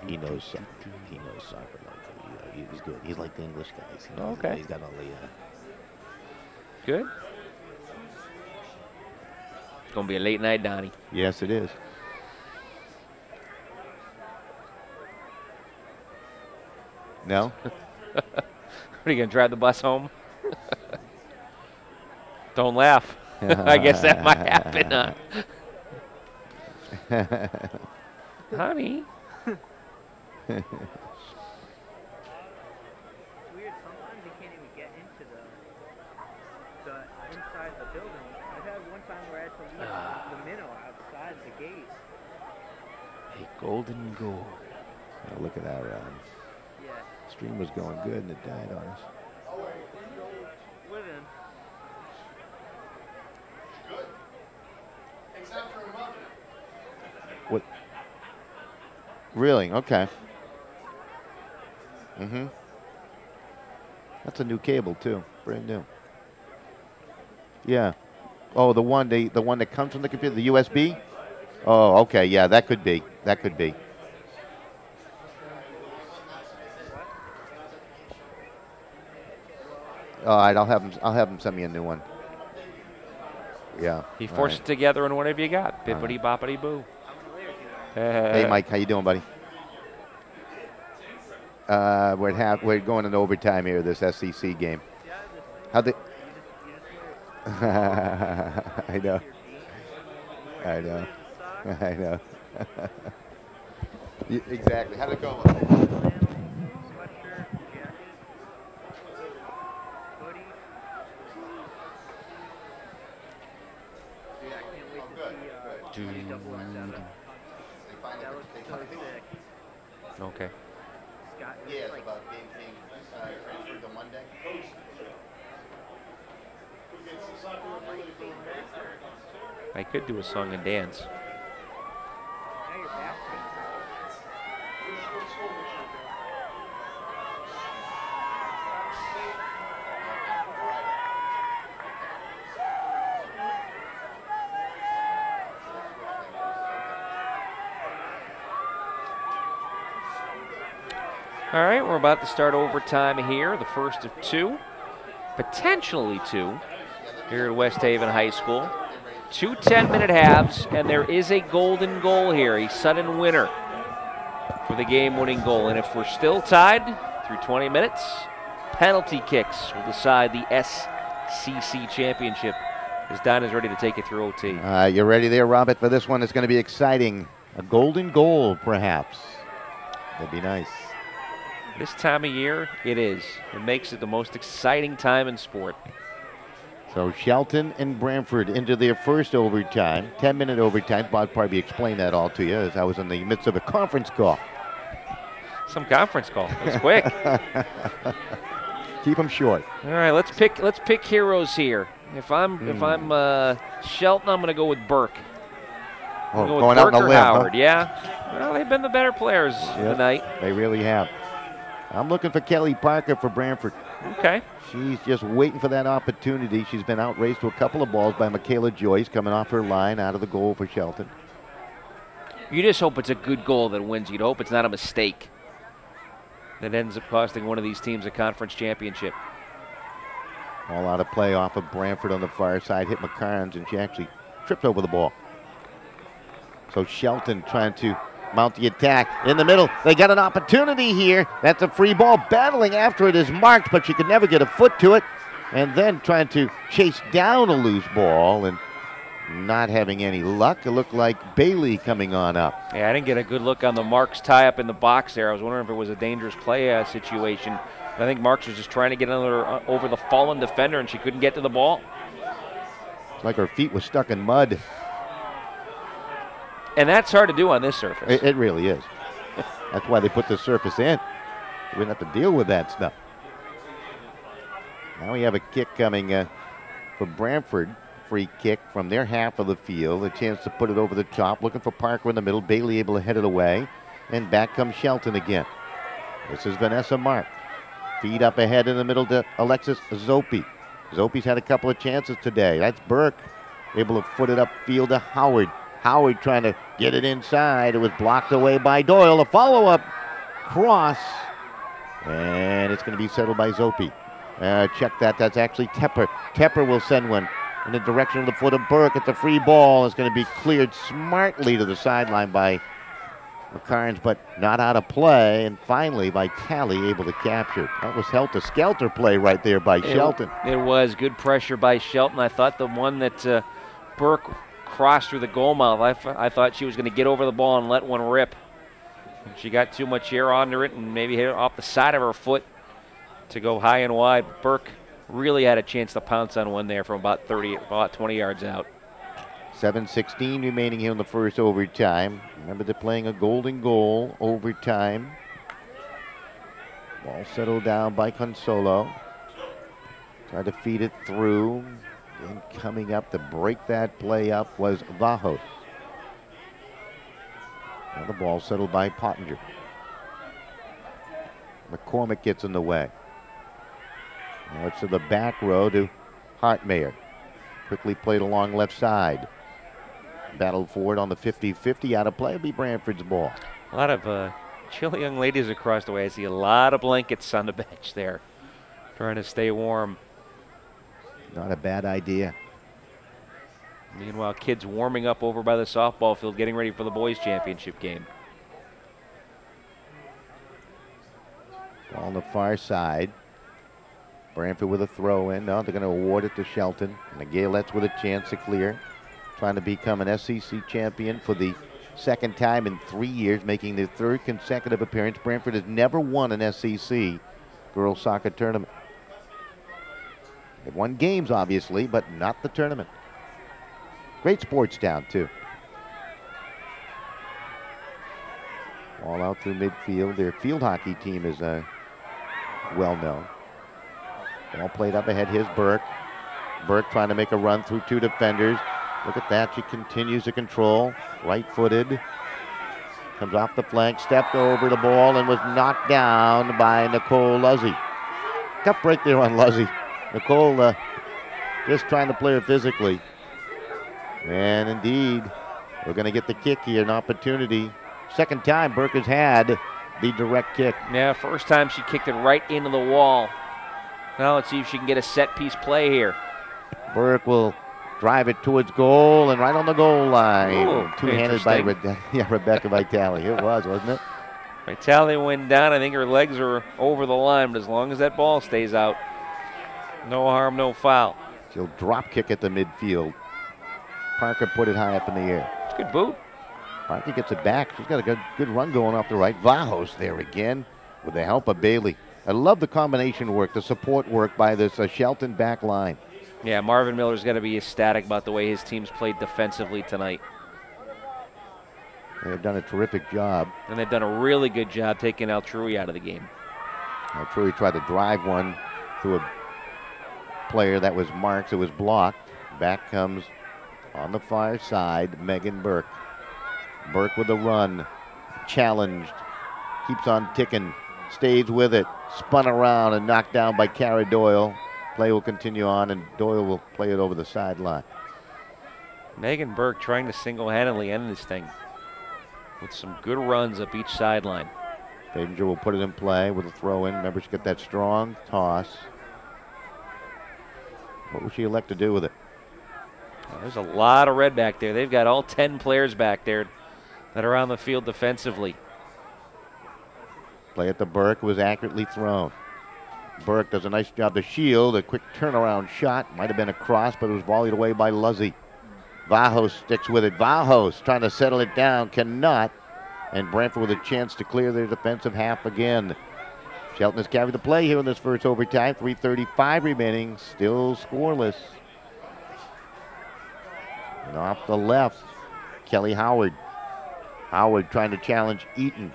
He knows soccer. He knows soccer. He's good. He's like the English guys. Okay. He's got all the. Good. It's going to be a late night, Donnie. Yes, it is. No? What are you going to drive the bus home? Don't laugh. I guess that might happen. Honey. It's weird. Sometimes you can't even get into the inside the building. I've had one time where I had to leave the minnow outside the gate. A golden goal. Oh, look at that run. Yeah. Stream was going good and it died on us. Living. What? Really? Okay. Mm-hmm. That's a new cable too, brand new. Yeah. Oh, the one that comes from the computer, the USB. Oh, okay. Yeah, that could be. That could be. All right, I'll have him send me a new one. Yeah. He forced it together and whatever you got. Bippity boppity boo. Hey, Mike, how you doing, buddy? We're going into overtime here, this SCC game. How the? I know. I know. I know. Exactly. How'd it go? Okay. Yeah, it's about being transferred to Monday. I could do a song and dance. All right, we're about to start overtime here, the first of two, potentially two, here at West Haven High School. 2 10-minute halves, and there is a golden goal here, a sudden winner for the game-winning goal. And if we're still tied through 20 minutes, penalty kicks will decide the SCC Championship, as Don is ready to take it through OT. You ready there, Robert, for this one? It's going to be exciting. A golden goal, perhaps. That'd be nice. This time of year, it is. It makes it the most exciting time in sport. So Shelton and Branford into their first overtime, 10-minute overtime. Bob probably explained that all to you as I was in the midst of a conference call. Some conference call. That's quick. Keep them short. All right, let's pick heroes here. If I'm Shelton, I'm going to go with Burke. Oh, go going with out Burke on a or limb, Howard. huh? Yeah. Well, they've been the better players tonight. They really have. I'm looking for Kelly Parker for Branford. Okay. She's just waiting for that opportunity. She's been outraced to a couple of balls by Michaela Joyce coming off her line out of the goal for Shelton. You just hope it's a good goal that wins. You'd hope it's not a mistake that ends up costing one of these teams a conference championship. All out of play off of Branford on the far side. Hit McCarnes, and she actually tripped over the ball. So Shelton trying to mount the attack in the middle. They got an opportunity here. That's a free ball. Battling after it is marked, but she could never get a foot to it. And then trying to chase down a loose ball and not having any luck. It looked like Bailey coming on up. Yeah, I didn't get a good look on the Marks tie up in the box there. I was wondering if it was a dangerous play situation. I think Marks was just trying to get over the fallen defender, and she couldn't get to the ball. It's like her feet were stuck in mud. And that's hard to do on this surface. It really is. That's why they put the surface in. We didn't have to deal with that stuff. Now we have a kick coming for Branford. Free kick from their half of the field. A chance to put it over the top. Looking for Parker in the middle. Bailey able to head it away. And back comes Shelton again. This is Vanessa Mark. Feed up ahead in the middle to Alexis Zope. Zope's had a couple of chances today. That's Burke. Able to foot it upfield to Howard. Howard trying to get it inside. It was blocked away by Doyle. A follow-up cross. And it's going to be settled by Zope. Check that. That's actually Tepper. Tepper will send one in the direction of the foot of Burke. It's a free ball. It's going to be cleared smartly to the sideline by McCarnes, but not out of play. And finally, by Talley, able to capture. That was helter-skelter play right there by Shelton. It was good pressure by Shelton. I thought the one that Burke crossed through the goal mouth, I thought she was going to get over the ball and let one rip. She got too much air under it and maybe hit it off the side of her foot to go high and wide. Burke really had a chance to pounce on one there from about 20 yards out. 7:16 remaining here in the first overtime. Remember, they're playing a golden goal overtime. Ball settled down by Consolo. Tried to feed it through. And coming up to break that play up was Vajos. Now the ball settled by Pottinger. McCormick gets in the way. Now it's to the back row to Hartmayer. Quickly played along left side. Battled forward on the 50-50. Out of play will be Branford's ball. A lot of chilly young ladies across the way. I see a lot of blankets on the bench there, trying to stay warm. Not a bad idea. Meanwhile, kids warming up over by the softball field, getting ready for the boys' championship game. Ball on the far side. Branford with a throw in. No, they're going to award it to Shelton. And the Galettes with a chance to clear. Trying to become an SCC champion for the second time in 3 years, making their third consecutive appearance. Branford has never won an SCC Girls Soccer Tournament. They've won games, obviously, but not the tournament. Great sports town, too. All out through midfield. Their field hockey team is well known. Ball played up ahead. Here's Burke. Burke trying to make a run through two defenders. Look at that. She continues to control. Right-footed. Comes off the flank. Stepped over the ball and was knocked down by Nicole Luzzy. Tough break there on Luzzy. Nicole just trying to play her physically. And indeed, we're going to get the kick here, an opportunity. Second time Burke has had the direct kick. Yeah, first time she kicked it right into the wall. Now let's see if she can get a set-piece play here. Burke will drive it towards goal and right on the goal line. Ooh, two-handed by Rebecca Vitale. It was, wasn't it? Vitale went down. I think her legs are over the line, but as long as that ball stays out, no harm, no foul. She'll drop kick at the midfield. Parker put it high up in the air. It's a good boot. Parker gets it back. She's got a good run going off the right. Vajos there again with the help of Bailey. I love the combination work, the support work by this Shelton back line. Yeah, Marvin Miller's got to be ecstatic about the way his team's played defensively tonight. They've done a terrific job. And they've done a really good job taking Altrui out of the game. Altrui tried to drive one through a player that was Marks. It was blocked. Back comes on the far side, Megan Burke. Burke with a run. Challenged. Keeps on ticking. Stays with it. Spun around and knocked down by Cara Doyle. Play will continue on, and Doyle will play it over the sideline. Megan Burke trying to single-handedly end this thing with some good runs up each sideline. Danger will put it in play with a throw in. Remember, she got that strong toss. What will she elect to do with it? There's a lot of red back there. They've got all 10 players back there that are on the field defensively. Play at the Burke was accurately thrown. Burke does a nice job to shield. A quick turnaround shot. Might have been a cross, but it was volleyed away by Luzzy. Vajos sticks with it. Vajos trying to settle it down. Cannot. And Branford with a chance to clear their defensive half again. Shelton has carried the play here in this first overtime. 3:35 remaining. Still scoreless. And off the left, Kelly Howard. Howard trying to challenge Eaton.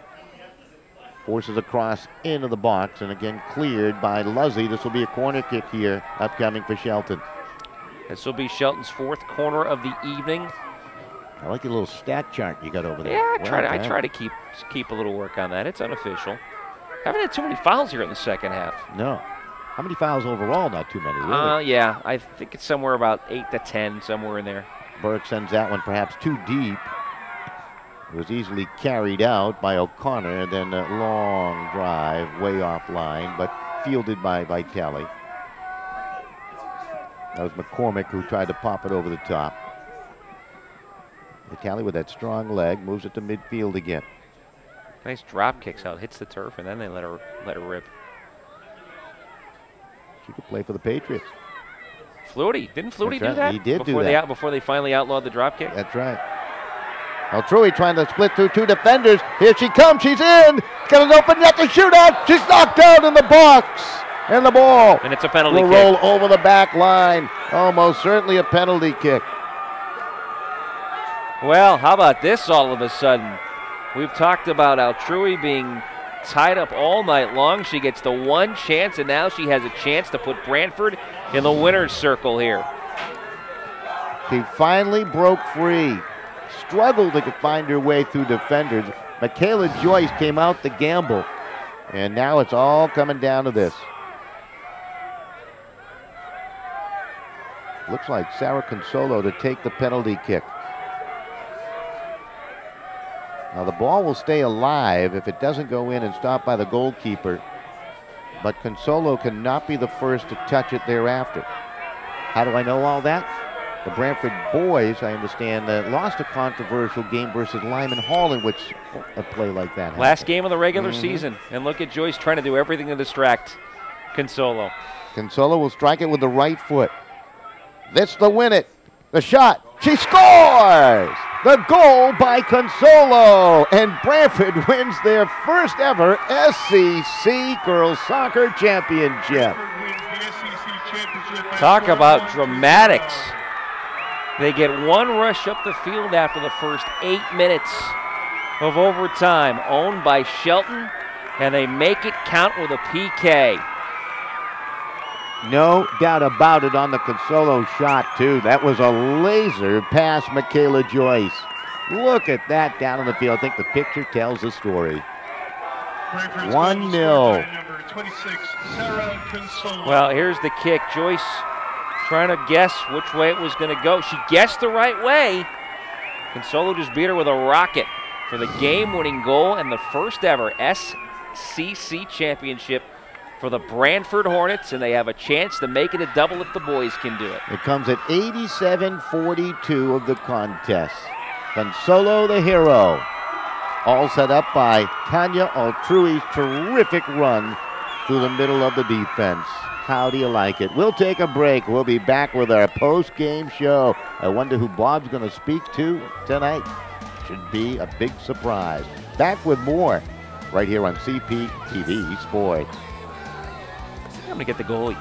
Forces across into the box and again cleared by Luzzy. This will be a corner kick here upcoming for Shelton. This will be Shelton's fourth corner of the evening. I like your little stat chart you got over there. Yeah, I try to keep a little work on that. It's unofficial. Haven't had too many fouls here in the second half. No. How many fouls overall? Not too many, really. Yeah, I think it's somewhere about 8 to 10, somewhere in there. Burke sends that one perhaps too deep. It was easily carried out by O'Connor, and then a long drive way offline, but fielded by Vitale. That was McCormick who tried to pop it over the top. Vitale with that strong leg moves it to midfield again. Nice drop kicks out, hits the turf, and then they let her rip. She could play for the Patriots. Flutie, didn't Flutie do right. that? He did before do that. Before they finally outlawed the drop kick? That's right. Altrui trying to split through two defenders. Here she comes, she's in. Got an open net to shootout. She's knocked out in the box. And the ball And it's a penalty will kick. roll over the back line. Almost certainly a penalty kick. Well, how about this all of a sudden? We've talked about Altrui being tied up all night long. She gets the one chance, and now she has a chance to put Branford in the winner's circle here. She finally broke free. Struggled to find her way through defenders. Michaela Joyce came out to gamble. And now it's all coming down to this. Looks like Sarah Consolo to take the penalty kick. Now the ball will stay alive if it doesn't go in and stop by the goalkeeper. But Consolo cannot be the first to touch it thereafter. How do I know all that? The Branford boys, I understand, lost a controversial game versus Lyman Hall in which a play like that happened. Last game of the regular season. And look at Joyce trying to do everything to distract Consolo. Consolo will strike it with the right foot. This to win it. The shot. She scores! The goal by Consolo. And Branford wins their first ever SCC Girls Soccer Championship. Talk about dramatics. They get one rush up the field after the first 8 minutes of overtime, owned by Shelton, and they make it count with a PK. No doubt about it on the Consolo shot, too. That was a laser past Michaela Joyce. Look at that down in the field. I think the picture tells the story. 1-0. Well, here's the kick. Joyce trying to guess which way it was going to go. She guessed the right way. Consolo just beat her with a rocket for the game-winning goal and the first ever SCC Championship for the Branford Hornets, and they have a chance to make it a double if the boys can do it. It comes at 87-42 of the contest. Consolo the hero. All set up by Tanya Altrui's terrific run through the middle of the defense. How do you like it? We'll take a break. We'll be back with our post-game show. I wonder who Bob's going to speak to tonight. Should be a big surprise. Back with more right here on CPTV Sports. I'm going to get the goalie.